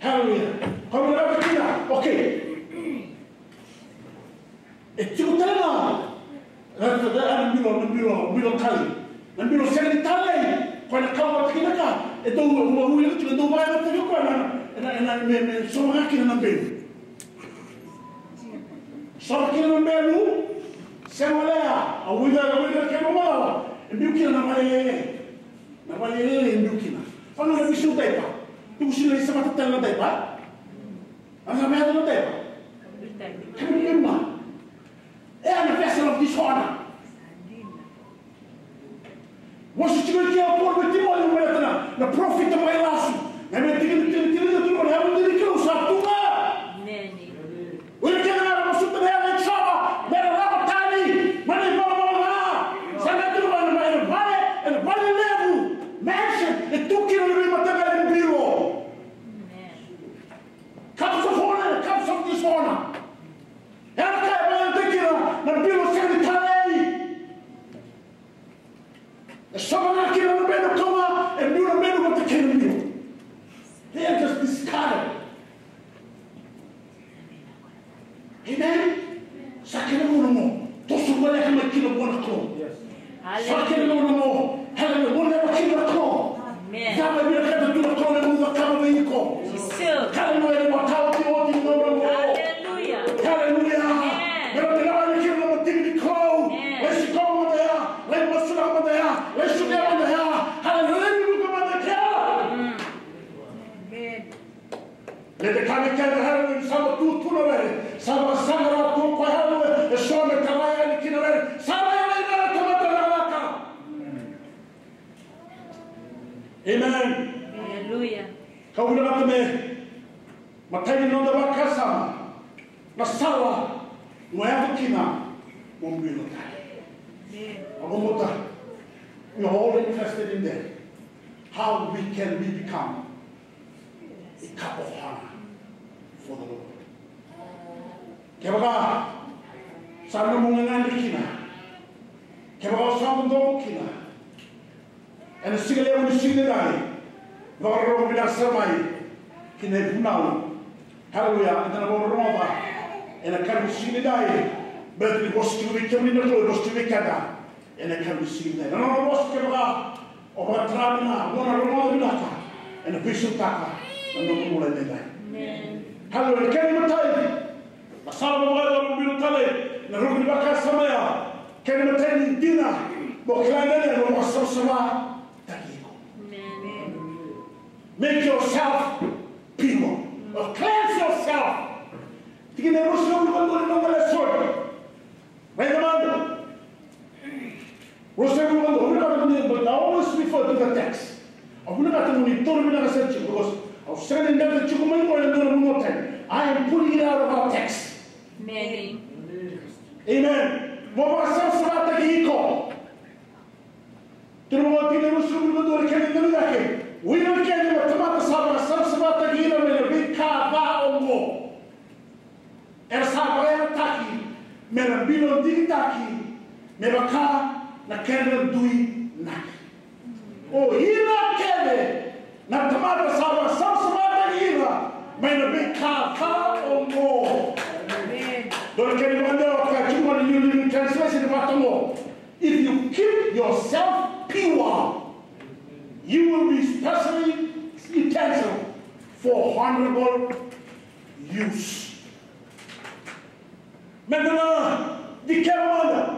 Hallelujah. Como era pequena, ok. E tipo tela. Nambilo kali. Nambilo seni tale. Quando acaba aqui na cá, então o mulher que não vai até o quando me só aqui na bem. Só aqui na bem, se olha, a mulher que não vai, viu que na vale, viu que na. Fala na bicho taipa. Tu bicho nem se mata tela taipa. Asa merda não taipa. Que me mal. É a manifestação of dishonor. Você tiver que apoiar o time olha o na profita mais laço. Na minha tigre do tudo é um que usa tuga. O que era você também é chava, era lá tali, mas ele vai lá. Sabe tudo vale levo. Mexe, e tu que não me matar no biro. Comes of dishonor. Ela cai para dentro na biro sendo tali. Someone aqui no meio do coma e no meio do pequeno. They are just discarded. Amen? Sakina mo. Tosu wala kama kilo bona ko. Sakina mo. Hala mo na kilo ko. Amen. Dama bila kata tu ko na mo kama ba ko. Hala mo ele matao ti oti no mo. Hallelujah. Hallelujah. Pero bila kilo mo tingni ko. Let's go over there. Let's go over there. Let's go over there. Hallelujah. Let the coming together hallelujah. Sama tu no vere. Sama sangara tu ko hallelujah. E so me kawaya ni kina vere. Sama ya ina tomata la laka. Amen. Hallelujah. Kau bila kata me matai no da bakasa. Na sala no é kina. Mombilo kai. Amomota. We are all interested in that. How we can become a cup of honor for the Lord. Kaya baka, sana mo nga nga kina. Kebao sound do kina. And sigale when sigale dai. Loro bila samai. Kine punau. Hallelujah. And then Roma. And I can sigale dai. But it was to be coming the Lord was to be kada. And I can see that. And I was kebao. Oba trana. Mona Roma bilaka. And a bishop taka. And no more than that. Hallelujah. Can you tell? Masala mo bilo tale. Na rugni baka samaya. Can you tell me dinner? Boklanele no wasosama takiko. Make yourself pure. Or cleanse yourself. Tigine Muslim no mala sort. Right man. Muslim but I always refer to the text. I'm not going to tell you because I'm saying that you one more time. I am pulling it out of our text. Amen. Amen. Mama sasa takiko. Tunaona kile Muslim ndio kile yake. Wewe kile watamata sasa takira mele bika ba ongo. Esa baya taki mele bilo digitaki mele ka na kele dui naki. Oh, ina kele na tamata sasa takira mele bika ba ongo. Don't get it under you translation about if you keep yourself pure, you will be specially utensil for honorable use. Maintenant, di kemanda.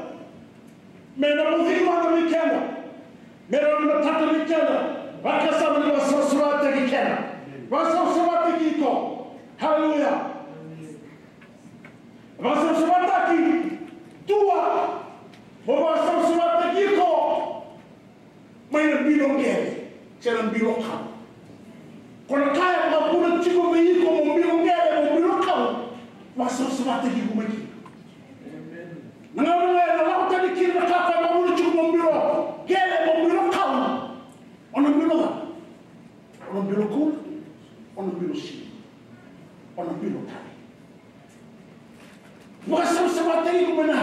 Maintenant, mudhi manda di kemanda. Maintenant, tata di kemanda. Vakasa mani vasasura di kemanda. Vasasura di kiko. Hallelujah. Vasasura di tua. Vasasura di kiko. Maina bilong gere. Selang bilong kau. Kalau kaya mapuna chico meiko mo bilong gere mo bilong kau. Vasasura di kiko maki. Nangamela la utani kira kaka mapuna chico mo bilong gere mo bilong kau. Ono bilong kul. Ono bilong si. Ono bilong kau. Vasasura di kiko mana.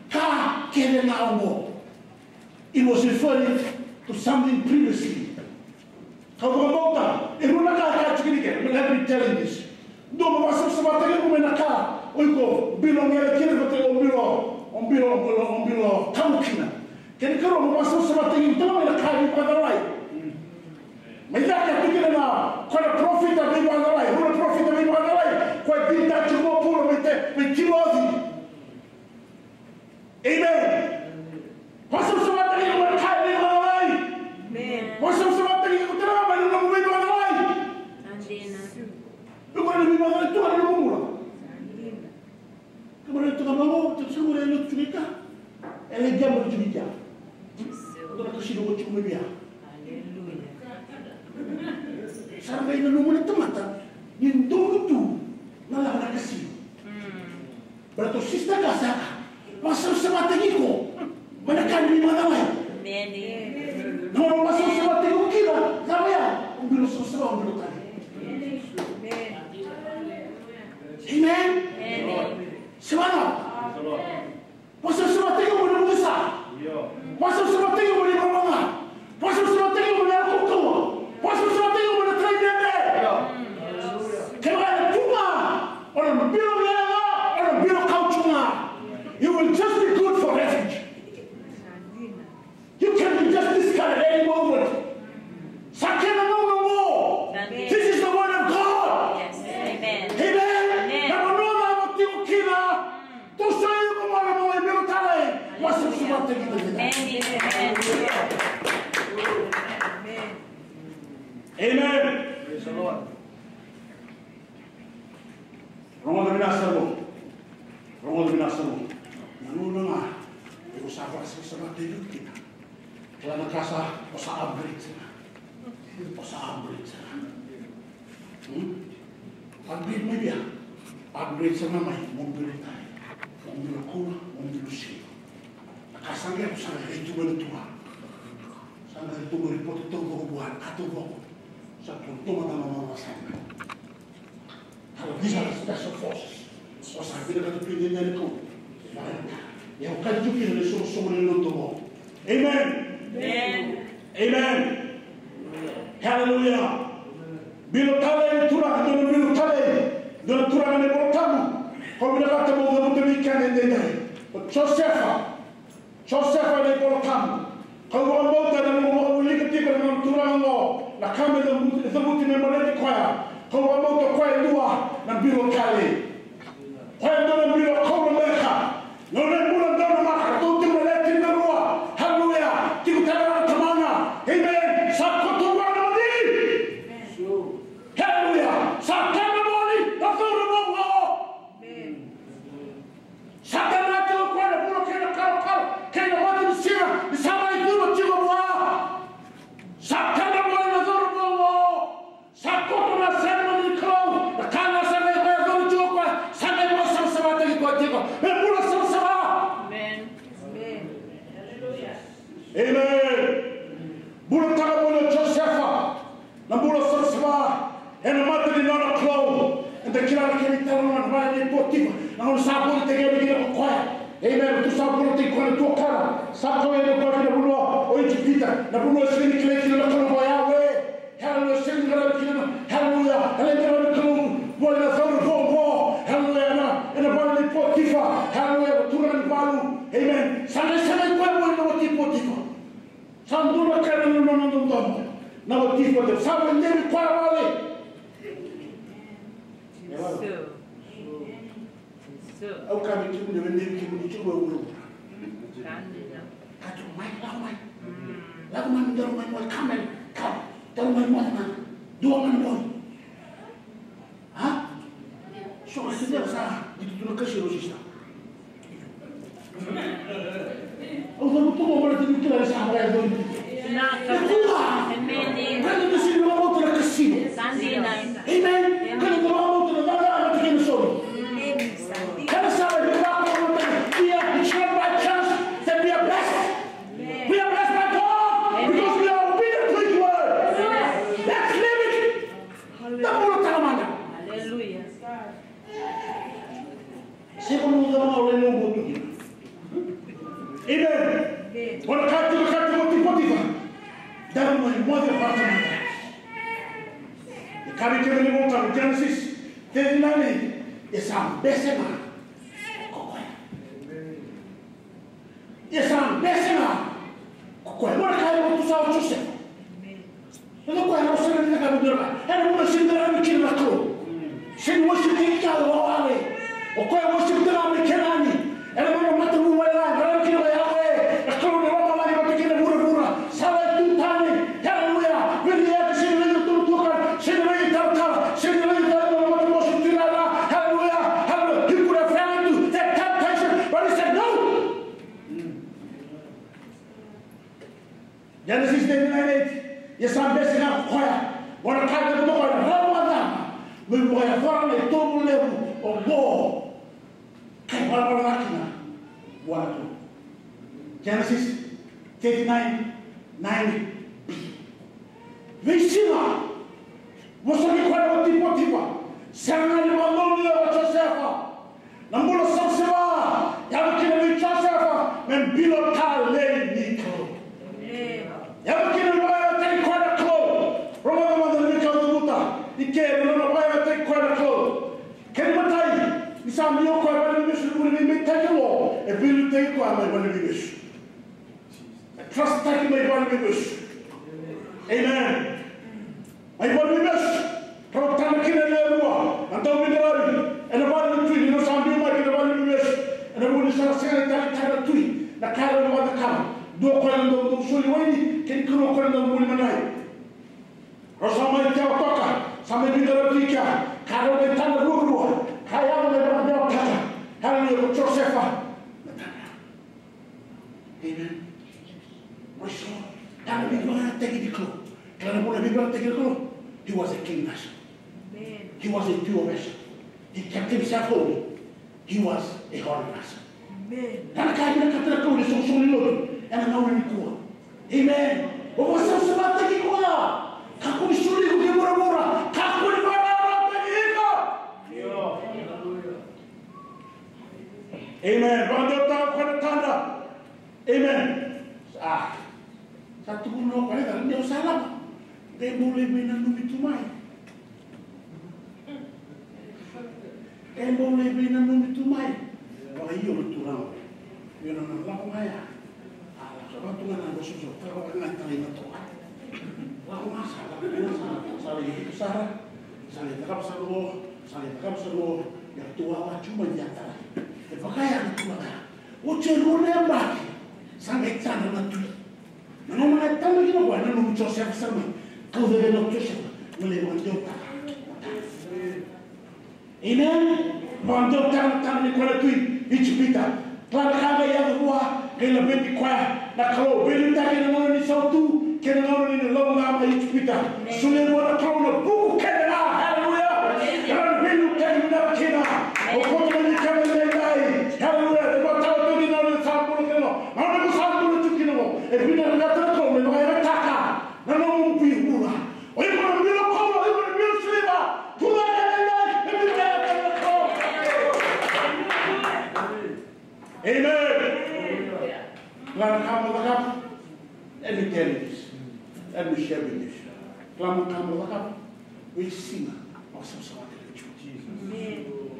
Ka kere na ongo. It was referring to something previously. Let me tell you this. Do você se vai ter como na cara, oiko, bilong ele quer que ter bilong, tamukina. Quer que o você se vai ter então na cara de pagalai. Mas já que tu na, quando a profita vem pagalai, quando a profita vem pagalai, quando ele dá de boa puro me tilosi. Amen. Você se vai ter na cara de pagalai. Amen. Você se vai ter que ter mas não vem pagalai. Agora me manda tu na mula. Agora tu na mula, tu segura ele no tchulita. Ele é diabo de tchulita. Agora tu chega o tchulita bia. Aleluia. Sabe ainda não mula tomata. Nindogo tu na lá na kasi. Para tu sista casa. Passa se mata giko. Mana kan me manda vai. Não passa se mata giko kila. Sabe ya? Bilo se va bilo tá. Amen. Semana. Você se mantém como ele musa. Você se mantém como ele mama. Você se mantém como ele cultua. Você se mantém como ele treina. Que vai tuma. Ora bilo ela, ora bilo kauchuma. You will just be good for refuge. You can be just discarded any moment. Sakena no more. This is the word of God. Yes. Amen. Amen. Amen. Praise the Lord. Rongo binasamo. Nanu na. Eu usava essa semana de kita. Lá na casa, osa upgrade. Upgrade media. Upgrade sama mai mobil tai. Mobil cool, mobil si. Kasangnya aku sangat itu bertua. Sangat itu beripot itu buat atau buat. Satu teman-teman saya. Kalau bisa special forces. Saya tidak ada pilihan itu. Yang kan juga ini semua ini untuk Amen. Amen. Amen. Hallelujah. Bilo tale tura dono bilo tale dono tura ne botamu. Ko bila kata mo dono de weekend ndai. Joseph ne botamu. Ko mo mo tele mo likati ko no tura no. La kame de muti me moleti kwaya. Ko mo mo to kwaya dua na bilo tale. Kwaya dono bilo ko leka. No le mula dono maka to te moleti na rua. Hallelujah. Tiku tala tamana. Amen. Sako to wana modi. Hallelujah. Satana moli na thuru mo. Satana to kwenda bulo kena karo kena watu msira ni sama ikuno tigo mwa. Satana moli na thuru mo. Sako na sema ni kro na kana sema kwa thuru tigo kwa sema mo sama sama te kwa tigo. Me bulo sama sama. Amen. Amen. Hallelujah. Amen. Bulo taka bulo Joseph na bulo sama sama. And the mother did not close. And the killer came in town and ran in Portiva. Now, Sapo take everything quiet. Amen. To Sapo take one to a car. Sapo and the body of Bulo, or into Peter. The Bulo is really clear to the Yahweh. Hallelujah. Sing the Lord. Hallelujah. And then the Clue. One of the third war. Hallelujah. And the body of Portiva. Hallelujah. To run Balu. Amen. Sunday, Sunday, one of the Portiva. Some do not carry no one. Now, what people do. Some never quite. Au kami tu ni mendiri kita ni cuba ulu. Kacau mai lau mai. Lau mai mendaru mai mai kamel kau. Daru mai mai mana? Dua mana boy? Hah? So kita dah sah. Itu tu nak kasih rosista. Oh, tu mau boleh tu kita dah sah boleh boy. Nak kau. Amen. Kalau tu sini mau tu nak kasih. Sunday night. Amen. Kalau tu mau tu nak ada kita solo. Can somebody be by chance that we are blessed? We are blessed by God because we are obedient to His word. Let's live it. Hallelujah. Segundo lugar, o leão botou. Amen. Quando cai o Potifar, dá uma moda para o cara que ele monta no Gênesis, tem na lei, essa bênção. Essa bênção, quando cai o Potifar, José. Eu não conheço o Senhor da Cabedura. Era uma cidade que não matou. Se não fosse que caiu o ale, o qual fosse que não me querani. Era uma mata no vai lá, era que vai ale. A cor de roupa lá de pequena burra. Sala de tane. Aleluia. Vem aí que se vem do tocar, se vem tal, se vem tal no mata moço tirar lá. Aleluia. Aleluia. He could have found to that temptation, but he said no. Genesis 39:8. Essa bênção na coia. Ora cai do tocar, Ramadan. Me voy a fora le todo levo o bo. Kai para máquina. Water. Genesis 39:9b. Vecina. Você me conhece o tipo. Sana ni mandou ni o Josefa. Nambulo sabseva. Ya que me Josefa, men bilota le nikro. Ya que me vai ter quadra clo. Roma manda me causa luta. E que não vai ter quadra clo. Quem matai? Isso meu quadra me mexe por mim tem lo. É bilo tem quadra me mexe. Trust tá que me vai me mexe. Amen. Aí vai me mexe. Para tá aqui na rua. Então me dá. É na base do filho, não sabe mais que vai me mexe. É na boa de ser tá tu. Na cara do lado da cama. Do quando do sul wani, quem que não quando do mulher manai. Rosama que toca. Sama bidara tika, karo de tana rurua, kaya de rabia tana, hallelujah, Josefa. Amen. Worship. Tana bidara take the clue. Tana bola bidara take the clue. He was a king nation. Amen. He was a pure nation. He kept himself holy. He was a holy nation. Amen. Tana kaya na katra clue so suli lo, ena na uri kuwa. Amen. O você se bate aqui com ela. Kako misuli ko mura-mura. Kako ni para pag-iika. Amen. Bando tayo ko na tanda. Amen. Satu puno kali kan dia salah. Dia boleh binang itu mai. Dia boleh binang itu mai. Wah iyo betul lah. Dia nak lakukan maya. Sebab tu kan ada susah. Kalau kan tali betul. Lakukan masalah. Saling besar. Saling tegap seluruh. Saling tegap seluruh. Yang tua cuma di antara. Pakaian tua. Ucap orang bagi. Sampai sana nanti. Nang mga tama ginawa na nung Joseph sama. Kau dari nung Joseph melihat Jota. Ini bantu tangan ni kalau tu icipita. Kalau kau yang buah kalau beti kuah nak kalau beli tak kena orang ni sautu kena orang ni lomba apa icipita. Sulit orang kalau nak buku kena haleluya. Kalau beli tak kena kena. Okot ni kena lelai haleluya. Lepas tahu tu ni orang sampul kena. Orang tu sampul tu kena. Bila nak terkau ni orang taka. Namun biru lah. Orang orang biru kau, orang biru selima. Tuhan lelai. Amen. Lalu kamu lekap, let me tell you this, let me share with you. Lalu kamu lekap, we sing wasam sama dengan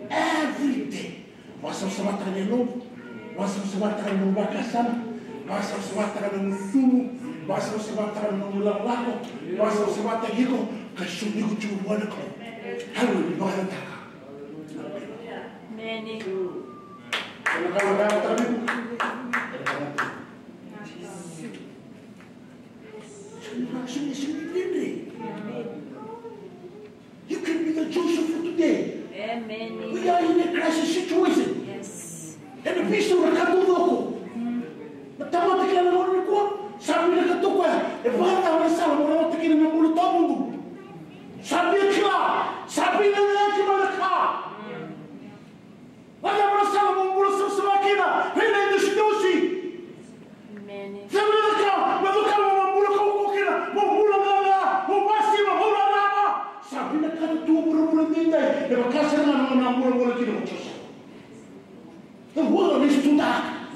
every day. Wasam sama dengan lu, wasam sama dengan bakasan, wasam sama dengan sumu, wasam sama dengan laku, wasam sama dengan itu, kasih aku cuma buat kau. Halu di bawah taka. Many. Kalau kamu dah tahu. You can be the Joseph of today. Amen. We are in a crisis situation. Yes. And the peace of the Katuko. But Tamata can only go. Sabi na Katuka. The father of the son of the King of the Tamu. Sabi Kila. Sabi na the car. Whatever the son of the Samakina. Rene the Shidoshi. Many. Sabi na the car. Sabi na kada tu mura-mura ninday. Eba kasi nga naman mura-mura kinamuchos. The world is too dark.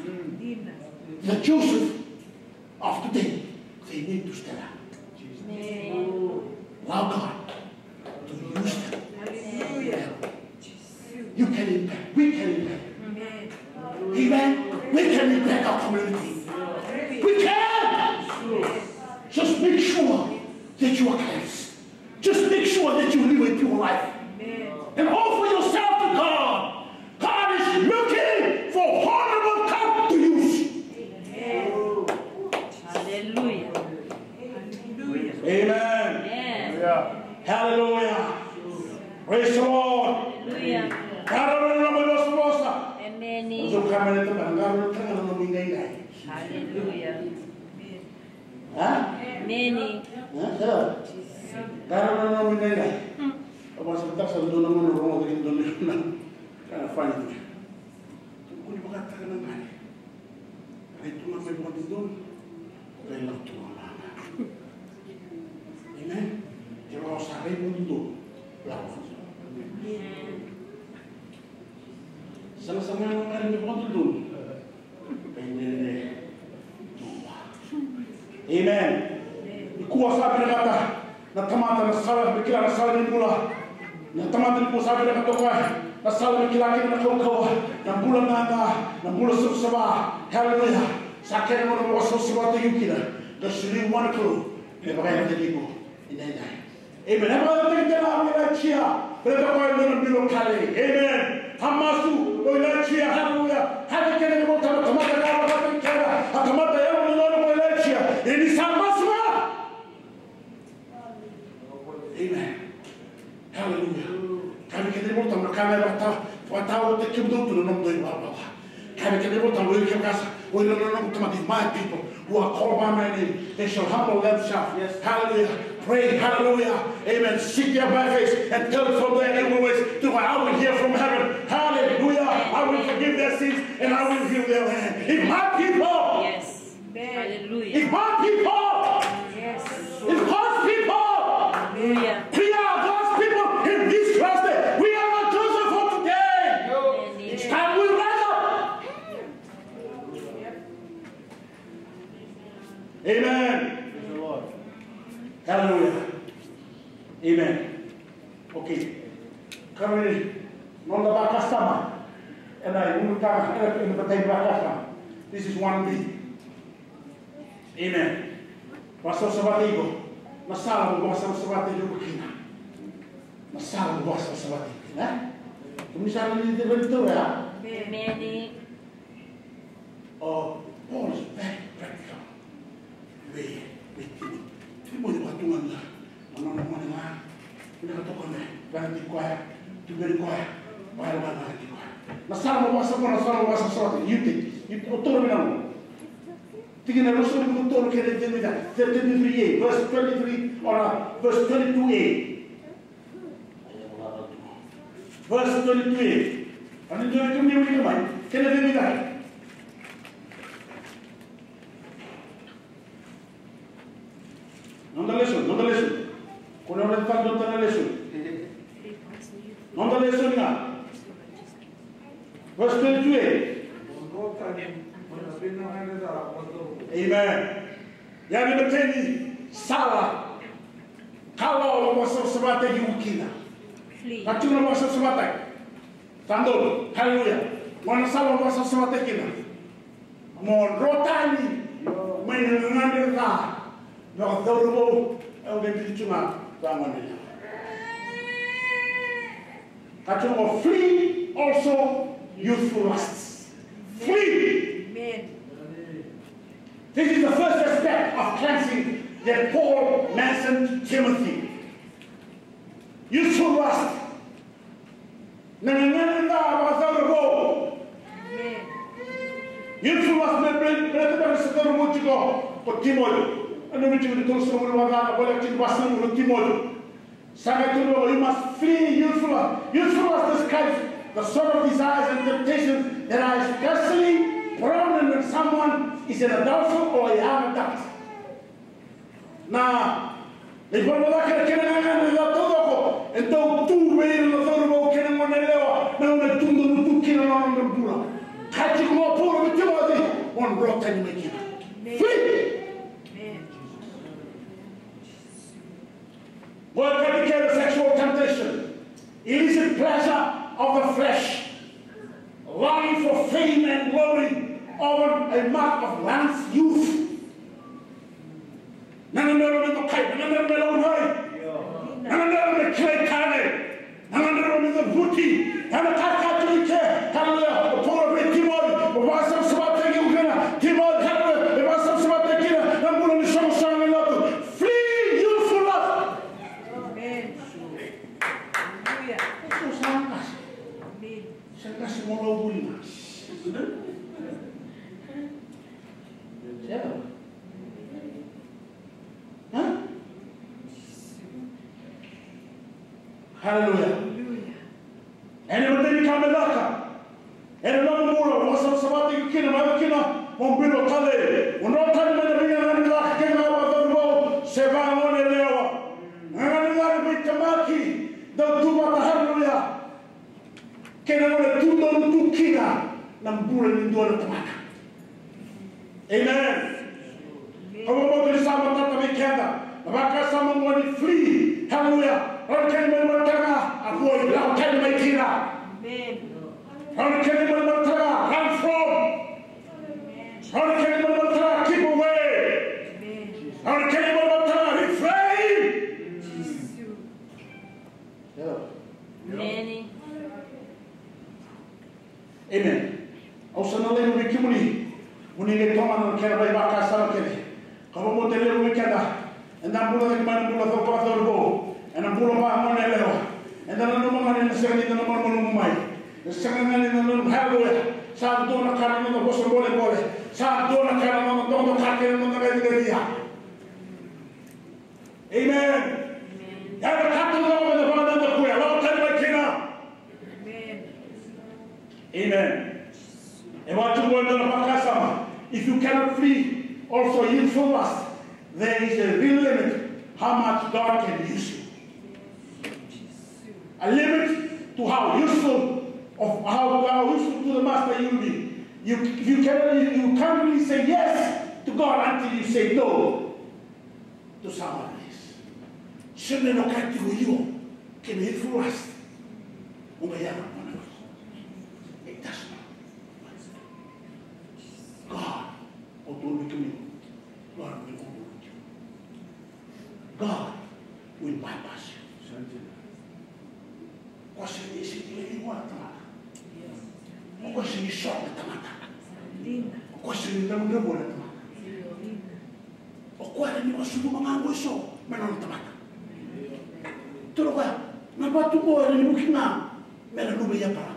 The Joseph of today, they need to stand up. Allow God to use them. You can impact. We can impact. Amen. We can impact our community. We can. Just make sure that you are cleansed. Just make sure that you live a pure life. And offer yourself to God. God is looking for honorable cup to use. Hallelujah. Amen. Yes. Hallelujah. Praise the Lord. Hallelujah. Amen. Hallelujah. Many. Karena namun ini, apa sebentar saya dulu namun orang dari Indonesia, karena funny. Tunggu di bakat kanan kali. Itu namanya buat itu, rela Tuhan. Amen. Kalau saya pun itu, lawan. Sama-sama yang kali buat itu, pengen Tuhan. Amen. Kuasa berkata. Na tamata na sala bikila na sala ni mula na tamata ni musabi na katoka na sala bikila kini na kaukawa na mula na mula subsaba hallelujah sakene mo mo subsaba to yukina the shiri one clue ne bagay na diligo inay amen aba na tingala mo na chia pero ko no bilo kale amen hamasu o na chia hallelujah hada kene mo tamata na ba tingala tamata ya mo no na chia ini sama. Amen. Hallelujah. Kami kini bertemu kami bertahu tekim tu nama Tuhan Allah. Kami kini bertemu oleh kekasih, oleh nama Tuhan my people who are called by my name. They shall humble themselves. Yes. Hallelujah. Pray. Hallelujah. Amen. Seek their by face and turn from their evil ways. To I will hear from heaven. Hallelujah. I will forgive their sins and I will heal their land. If my people. Yes. Hallelujah. If my people. Yes. If God's people. Hallelujah. We are God's people in this last day. We are not Joseph for today. It's time we rise up. Amen. Praise the Lord. Hallelujah. Amen. Okay. Kami nonda bakasama. And I umutama in the batay bakasama. This is 1B. Amen. Pastor Sabatigo. Masala mo pastor Sabatigo kina. Masala mo pastor Sabatigo, né? Começaram a dizer ya. Amen. Oh, Paul is very practical. We mo di patungan na. Ano na. Pinakatokan na. Ganti ko ya. Tuberi ko ya. Bahal ba na ko. Masala mo pastor Sabatigo. You think. You otoro minamo. Tingin na Rasul mo tol kaya din nila. 33a, verse 23 or verse 22a. Verse 23a. Ano yung kami naman? Kaya din nila. Non da lesson. Kung ano lang doon na lesson. Non da lesson nga. Verse 22a. Amen. Yani beteni sala. Kalau masuk sebatai yukina. Kacuna masuk sebatai. Tandul. Haleluya. Mana sala masuk sebatai kina. Mon rotani. Menengandir ka. Nak dorbo. Elgen dicuma. Tangan dia. Kacuna flee also youthful lusts. Flee. Amen. This is the first aspect of cleansing that Paul mentioned Timothy. Youthful lust. Youthful lust berarti pada sekarang mau juga Timothy. Anda mencuba terus mengulangi boleh cerita pasal Timothy. Sangat itu you must flee youthful lust. Youthful lust describes the sort of desires and temptations that are especially prominent when someone is an adult or a young adult. Nah, depois não dá aquele não dá tudo ako. Então tu veio no todo o que não é lewa, não é tudo no tu que não é pura. Cai como puro que tu vai on rota ni mekina. Flee. What can be called sexual temptation? Illicit pleasure of the flesh, longing for fame and glory, over a mark of one's youth. Nananero ni tokai, nananero ni nananero ni clay kane, nananero ni the booty, nananero ni ke, hallelujah, the poor of Timothy, the wasam sabate yukena, Timothy, hallelujah, the wasam sabate kina, namulo ni shamshan ni lotu. Flee youthful lust. Amen. Hallelujah. Itu sangat. Amen. Saya kasih moral bullying. Siapa? Hah? Haleluya. Ene mteni kamelaka. Ene lamu mura wasa sabati kina makina mombilo kale. Unotani mwana binga nani la kena wa dhambo seba ngone lewa. Ngani la bitamaki do tuba haleluya. Kena ngone tundo tukina nambura ni ndo tamaka. Amen. Como mau bersama tata mekenda, maka sama ngoni flee. Haleluya. Orang kena bertanga, avoid. Orang kena berkira. Amen. Orang kena bertanga, run from. Orang kena bertanga, keep away. Orang kena bertanga, refrain. Amen. Amen. Ausana leo wikimuni. Munige tomana kena bai baka sala kene. Kamu mau terlihat wikenda. Endam bulan yang mana bulan tu pasal bo. Endam bulan apa mana leo. Endam nama mana yang sekarang ini nama mana mumai. Sekarang ini nama haleluya. Saat tu nak kerana nama bos boleh. Saat tu nak kerana nama tong kaki nama kaki dia. Amen. Ya berkata nama mana pada nama kuya. Lalu tadi berkina. Amen. Ewatu bulan dalam pakai sama. If you cannot flee also youthful lust, there is a real limit how much God can use you. A limit to how useful to the master you will be. You can't really say yes to God until you say no to someone else. Sene no kati ko yo ke me influence. Unga yama pana. It does not. God will do it to you. God will do it to you. God will bypass you. Question is it you want tamata? Question is short tamata. Question is namu namu tamata. O kwale ni wasudu mangango so menon tamata. Toroka na batu mo ni mukina mera nube ya para.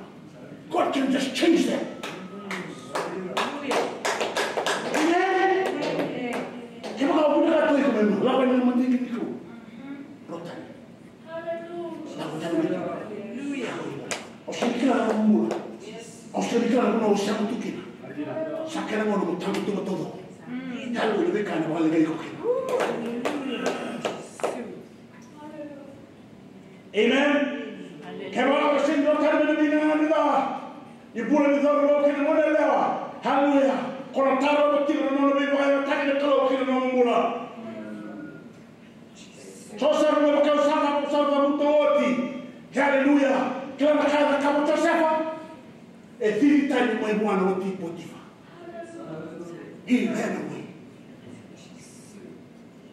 God can just change that. Amen. Hallelujah. Hallelujah. Kila makala kama Josefa. Every time my one will be Potiphar. He ran away.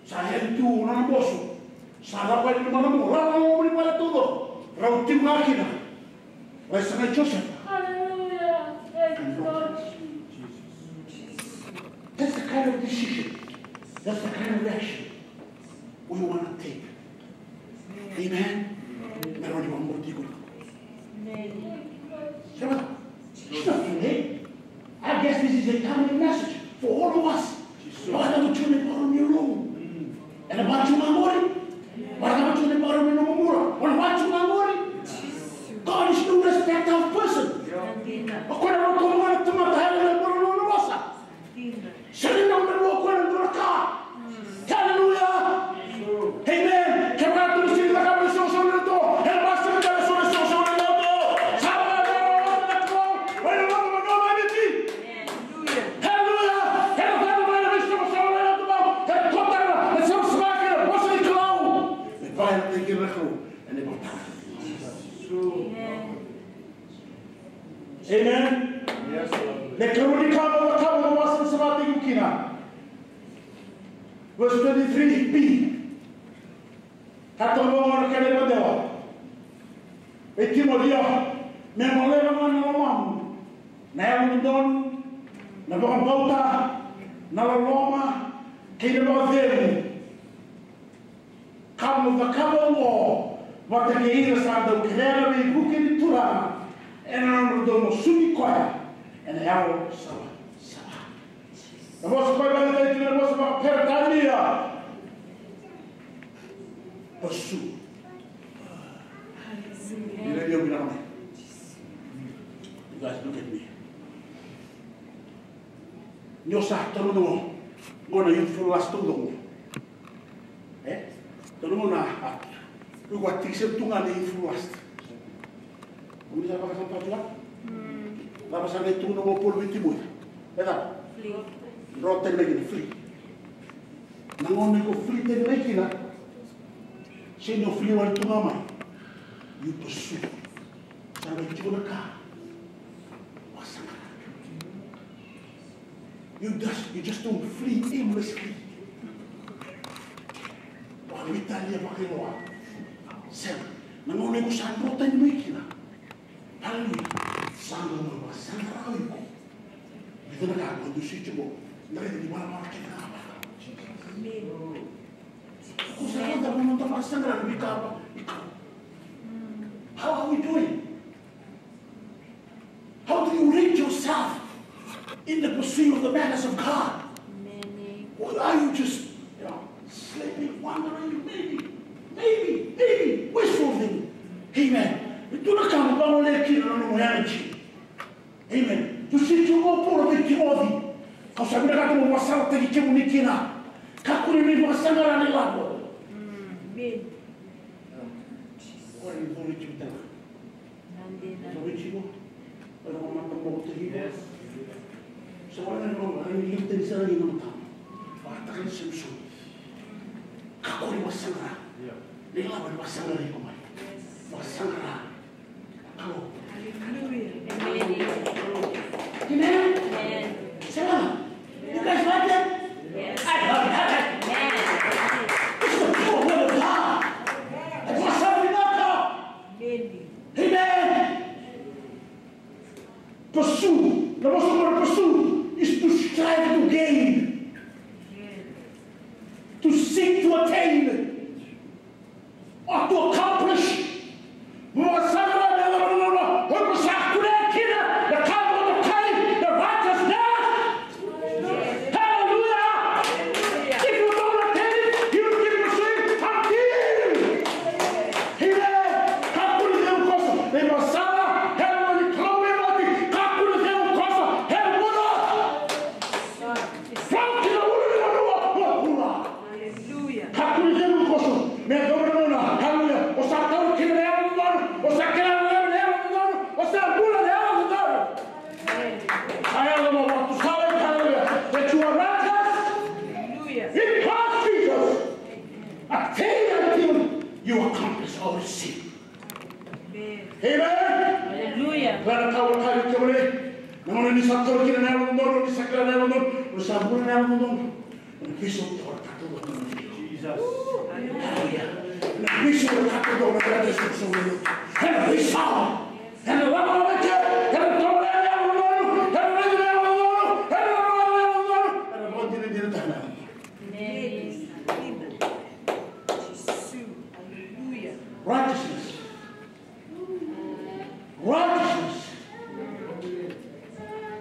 Saya itu orang bosu. Salah pada mana mu? Orang mau pada todo. Rauti makina. Wesana Joseph. Hallelujah. That's the kind of decision. That's the kind of action we want to take. Amen. Meron di bawah tiga. Siapa? It's not too late. I guess this is a common message for all of us. Why don't you live on your room? And about you, Mamori? Why don't you live on your room? What about you, Mamori? God is no respecter of person. Ako na lang kumain tumatahan na ng rosa. Sila na ang ko ng ka. Hallelujah. Amen. Kaya tuloy sila kami sa susunod ito. And basta ka na sa susunod ito. Sama na na ko. Wala mo mag-umaniti. Hallelujah. Kaya tayo ba na gusto mo sa wala ito ba? Kaya total na. Let's have smack it. What's the clown? May bayan na tingin ako. And they bought that. Amen. Yes, Lord. Nekaruni kama wasa sa ating kina. Verse 23b. Katulungan ka na dewa. Etimodia, memoleva mana lomam. Na yung don, na baka bauta, na loma, kaya ba dele. Kamu vakabo mo, wata keira sa daw kaya may bukin tura. En dan doen we suni koya. En hel sawa. Dat was bij mij dat je was maar per Dania. Pursue. You ready to be on me? You guys look at me. Nyosa tolong ngona youthful last tolong. Tolong na. Lu gua tisem tungan youthful last. Bisa pakai sampah juga? Lapa sangat itu nama pol binti muda. Betul? Rotten lagi free. Nangon ni ko free ten lagi na. Sino free wal tu mama. You pursue. Sampai itu nak. Wasang. You just don't flee aimlessly. Wah, Italia pakai luar. Sen. Nangon ni ko san rotten lagi na. Hallelujah. Sama mo ba? Sana kawin ko. Dito na lang, kung doon siya mo, nakita di ba naman kita na ba? Kung saan ka pumunta pa sa nang ikaw. How are we doing? How do you rate yourself in the pursuit of the matters of God? Or are you just, sleeping, wondering, maybe, wishful thinking? Amen. Itu nak kamu bangun lagi dalam mengaji. Amen. Tu situ kau pun lebih Timothy. Kau sambil kata masalah tadi kamu nikina. Kau ni masalah ni lah. Amen. Kau ni boleh cerita. Boleh cerita. Kalau orang makan bau tadi. Seorang orang ni kita di sana ni nak tahu. kan Simpson. Kakuri masangara. Nilaban masangara ni kumai. Masangara. Kau. Hallelujah. Amen. Amen. Salam. You guys like that? Yes. I love that. Amen. It's the pure word of God. That's what somebody not talk. Amen. Amen. Pursue. The most important pursue is to strive to gain, to seek to attain, or to accomplish.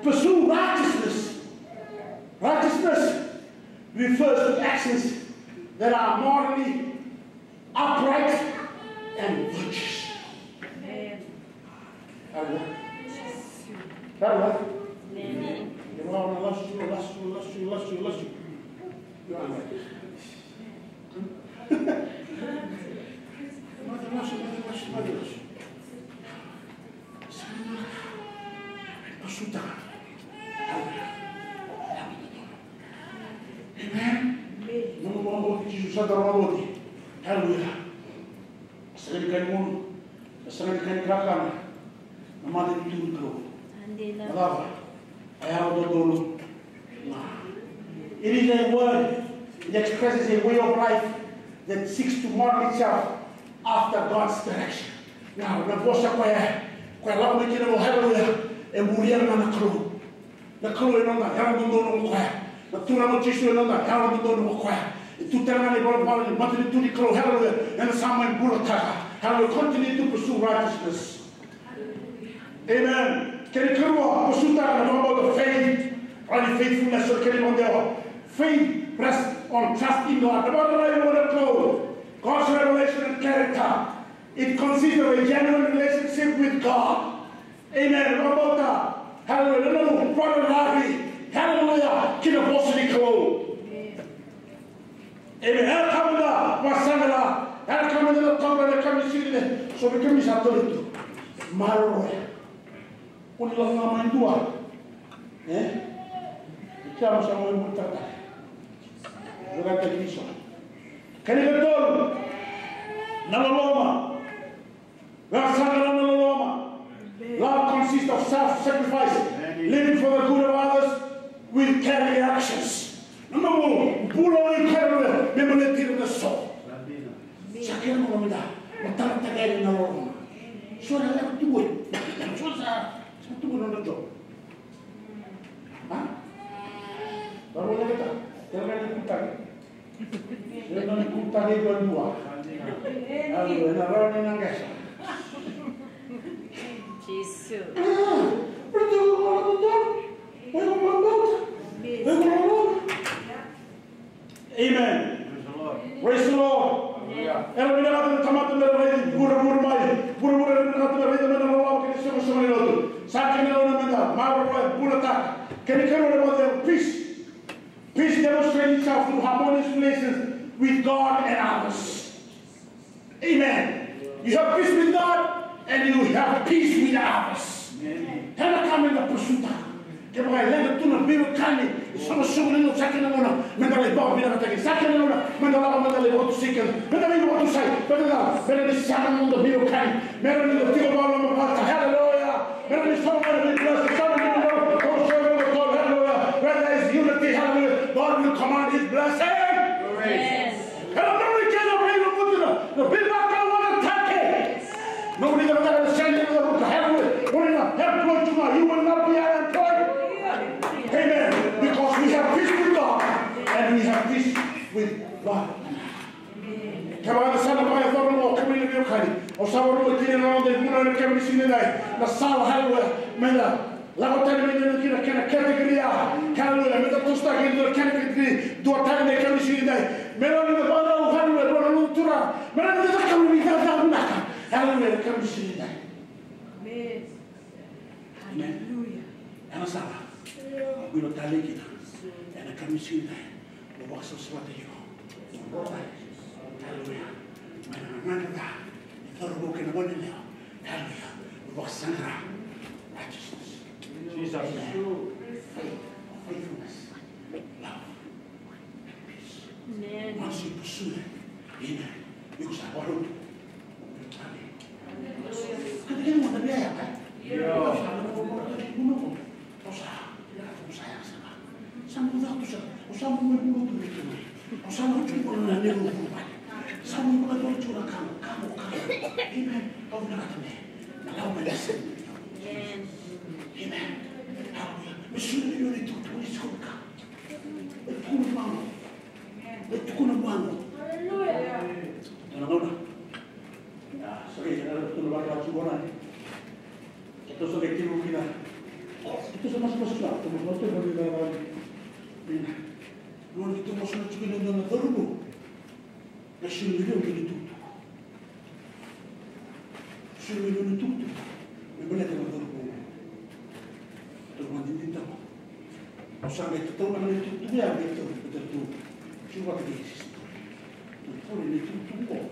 Pursue righteousness. Righteousness refers to actions that are morally upright and virtuous. Amen. Hallelujah. Sekali kali mulu, sekali kali kakak, nama dia itu dulu. Apa? Ayah orang dulu. It is a word. It expresses a way of life that seeks to model itself after God's direction. Now, na bosa kwa lagu ni kina mo hallelujah. Emuriana na kru. Na kru ino na yara dundono mo kwa. Na tuna mo chisu ino na yara dundono mo kwa. Tu teranga ni bola bola ni matri tu di kru hallelujah. And sama in bulata. Hallelujah. Continue to pursue righteousness. Amen. Kini kruwa pusuta na about the faith, or faithfulness or kini mondeo. Faith rests on trust in God. The bottom line word of God. God's revelation and character. It consists of a genuine relationship with God. Amen. Rabota. Hallelujah. Brother Ravi. Hallelujah. Kina bossy klo. Amen. El kamada. Wasangala. El kamada na kamada kamisiri. So we come to Maro. Unila nama indua. Kita sama yang bertata. Bukan terkisah. Kini betul. Nalaloma. Love consists of self-sacrifice, living for the good of others with caring actions. Number one, pulo in caring, memorability of the soul. Sakit mo kami dah, matang tagay na nalaloma. So na lang tuloy. So sa tuloy na to. Ha? Baru na kita. Jangan diputar. Jangan diputar dua-dua. Halo, narawin ni nang gasa. Jesus. Amen. Praise the Lord. Ela me leva de tomar também rei burro mai. Burro me leva de nalaloma que se chama outro. Sabe que não me dá. Mas burro tá. Que me quero levar peace. Peace demonstrates itself through harmonious relations with God and others. Amen. You have peace with God and you have peace with others. Hela kami na pursuta. Kaya mga ilan ito na biyo kani. Sumusunod nyo sa akin na muna. Mandalay ba? Binakatagin sa akin na muna. Mandala ka mandalay ba ito sikin. Mandalay ba ito say. Mandala. Meron din siya ng mundo biyo kani. Meron din ito tiko ba lang mga hallelujah. Meron din someone that will bless. Someone that will go. Oh, serve the Lord. Hallelujah. Where there is unity. Hallelujah. God will command his blessing. Yes. Kaya nobody can obey the Buddha. The big back don't want to attack it. Nobody going to send you to the root. Hallelujah. When you have close to God, you will not be unemployed. Amen. Because we have peace with God and we have peace with God. Kaya mga sana pa yung thorn mo, kami na yung kani. O sa wala mo, tinanong din muna na kami sinilay. Nasala, hallelujah. Mela, lakot tayo naman yung kinakategoriya. Hallelujah. Mela, tusta kayo yung kinakategoriya. Dua tayo na kami sinilay. Mela, nila ba na ang hallelujah, wala nung tura. Mela, nila kami nagdadaan na ka. Hallelujah, kami sinilay. Amen. Hallelujah. Ano salah? Bilo tali kita. Ana kami sinilay. Bawa sesuatu yang hallelujah. Mana dah? Itu bukan boleh leh. Hallelujah. Bawa sangra. Righteousness. Jesus. Faithfulness. Love. Peace. Amen. Masih pusuh. Ini. Iku sahabat. Kan dia mau dia ya kan? Ya. Sayang sama. Sama tu saya. Sama mulu tu itu. Sama cuma nak ni rumah. Sama bukan cuma kamu. Amen. Kau nak kata ni. Kalau berhasil. Amen. Amen. Mesti ni itu tulis suka. Itu mana? Itu kuna mana? Hallelujah. Tolong. Ya, sorry, jangan tu luar lagi boran. Itu sudah kira kita. Itu sama-sama sudah. Teman-teman tu boleh dalam. Nol itu masalah juga dengan terlalu. Nasi minum ini tuh. Nasi minum itu tuh. Memang ada terlalu. Terlalu dinta. Sampai itu tahu mana itu tuh ya betul betul. Cuba kita isi. Tuh ini tuh tuh.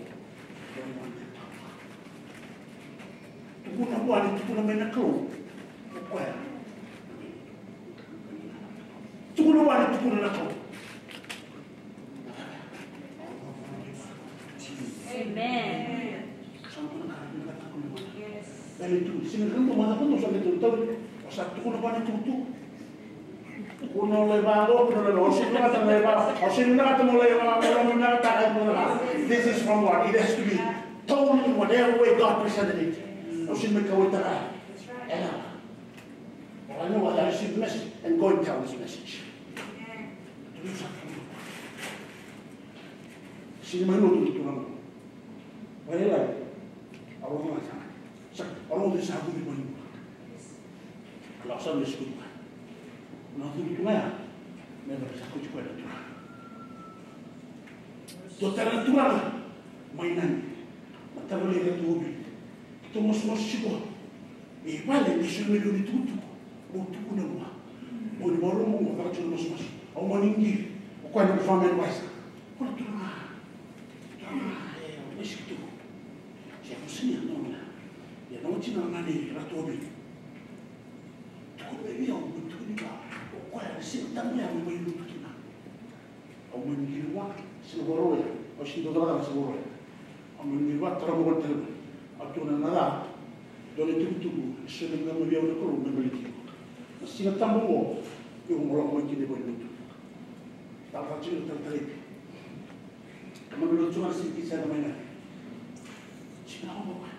Tuh nak buat itu nak main kau. Apa ya? Tuh nak buat itu nak kau. Amen. Yes. Dan itu sini kan mana pun sampai itu tahu. Satu kuna buat itu. Kuna levado, kuna levado. Sini nak levado. Sini nak levado. Orang nak tak levado. This is from what it has to be told in whatever way God presented it. Sini mereka wetara. Enak. I know what I received the message and go and tell this message. Sini mana tu orang? Wala. Orang macam orang tu sahaja di mana? Kalau saya mesti kuat. Nanti tu mana? Mereka sahaja cukup ada tu. Dokter tu mana? Mainan. Mata boleh ada tu. Kita mesti cukup. Balik di sini dulu itu. Untuk kuna buat. Mau di bawah rumah tak cuma mesti. Awak meninggi. Kau ada family wise. Kau tu mana? Mesti tu. Siapa sini yang nona? Ya nona cina nani ratu obi. Kau beri awak betul ni kah? Kau ada sini tamu yang mau hidup kita. Awak meninggi wak seborol ya. Awak sini tu orang seborol. Awak meninggi wak terang bukan terang. Awak tu nana. Dole tu sini nama dia orang kau membeli dia. Mesti nak tamu awak. Yang orang mau kini boleh betul. Tak kacau tak terlihat. Kamu belum cuma sedikit saya mainan. Cina apa?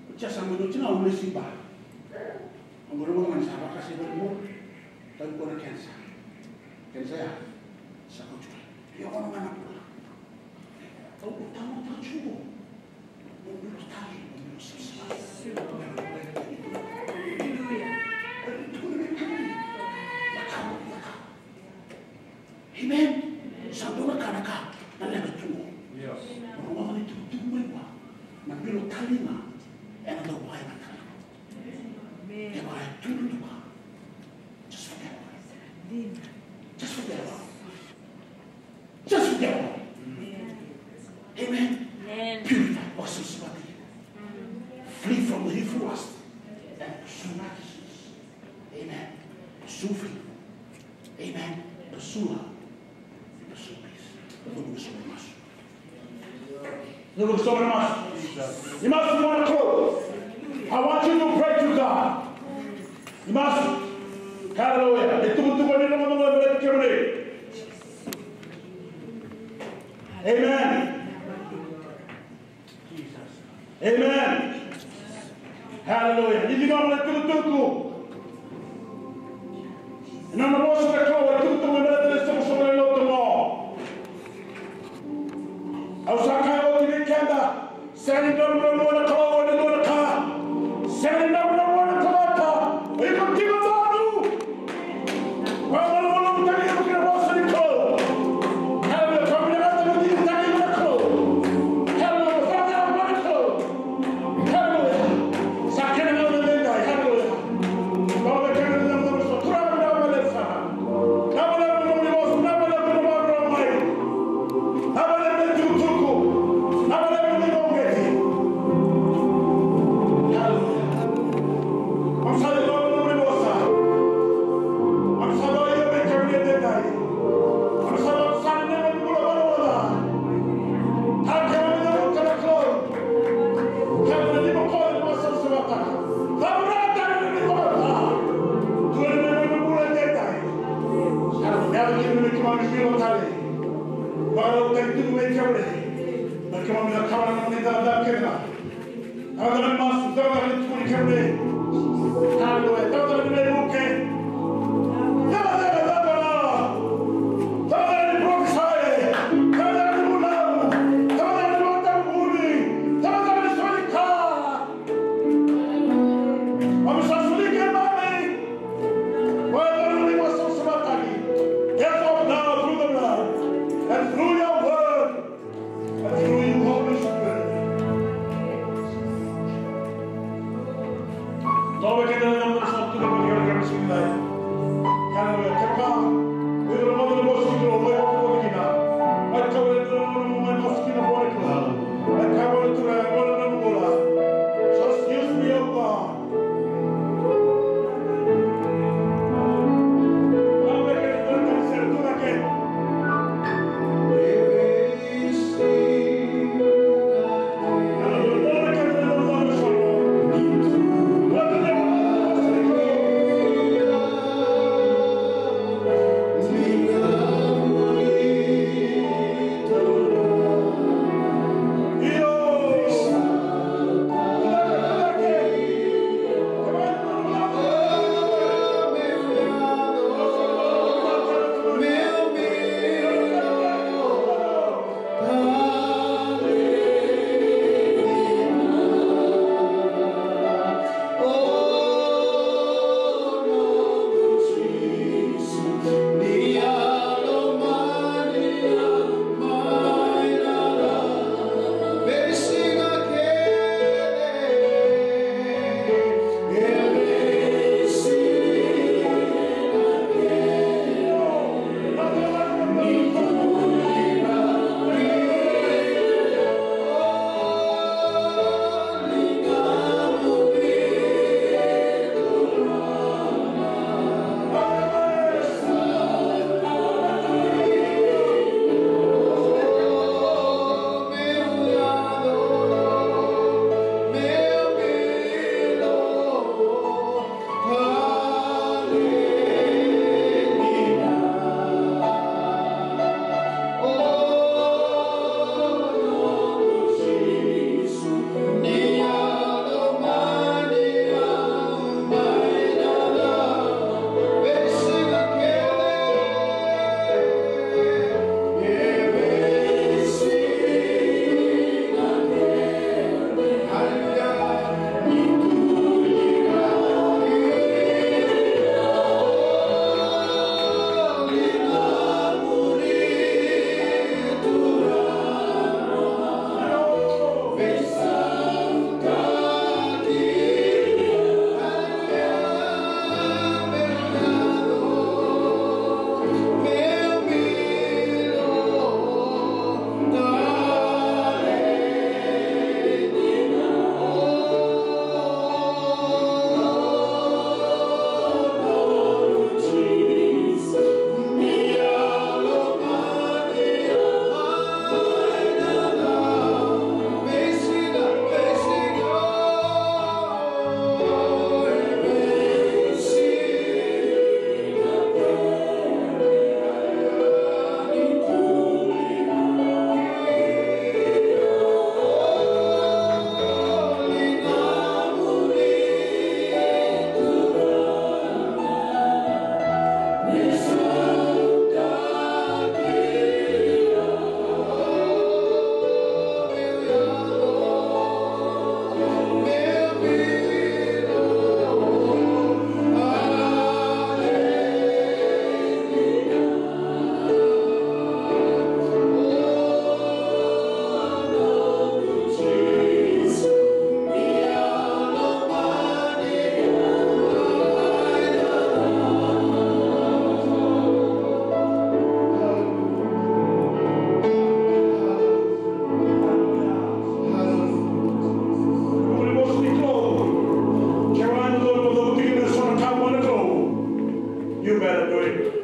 Macam sama tu Cina boleh simpan. Orang mana siapa kasih berumur, tapi kau nak cancer. Cancer ya, saya kau cuba. Dia orang mana pula? Tahu utama tak cuba. Mobil tadi, mobil sesuatu. Amen. Satu nak nala betul. Orang itu mereka nak bilo talima, enak tu baik nak. Dia baik tu lupa. Just forget. Just forget. Just forget. Amen. Purify. Sesuatu. Flee from the evil. sofre. Amen. Pessoa. Look so much. You must want to close. I want you to pray to God. You must. Hallelujah. Amen. Amen. Hallelujah. Did you know what to do? And I'm going to close. I took the women that is so sorry not to know. I was like, I want to be Canada. Sending them to the car, and the car. Sending them to the car. We can give it all. Well, I don't know what you're looking at. What's the call? Hallelujah. Come here, I'm going to give that in the call. Hallelujah. I'm going to call. Hallelujah. Second another day. Hallelujah. Lord, I can't remember. So, come on, I'm going to say. You better do it.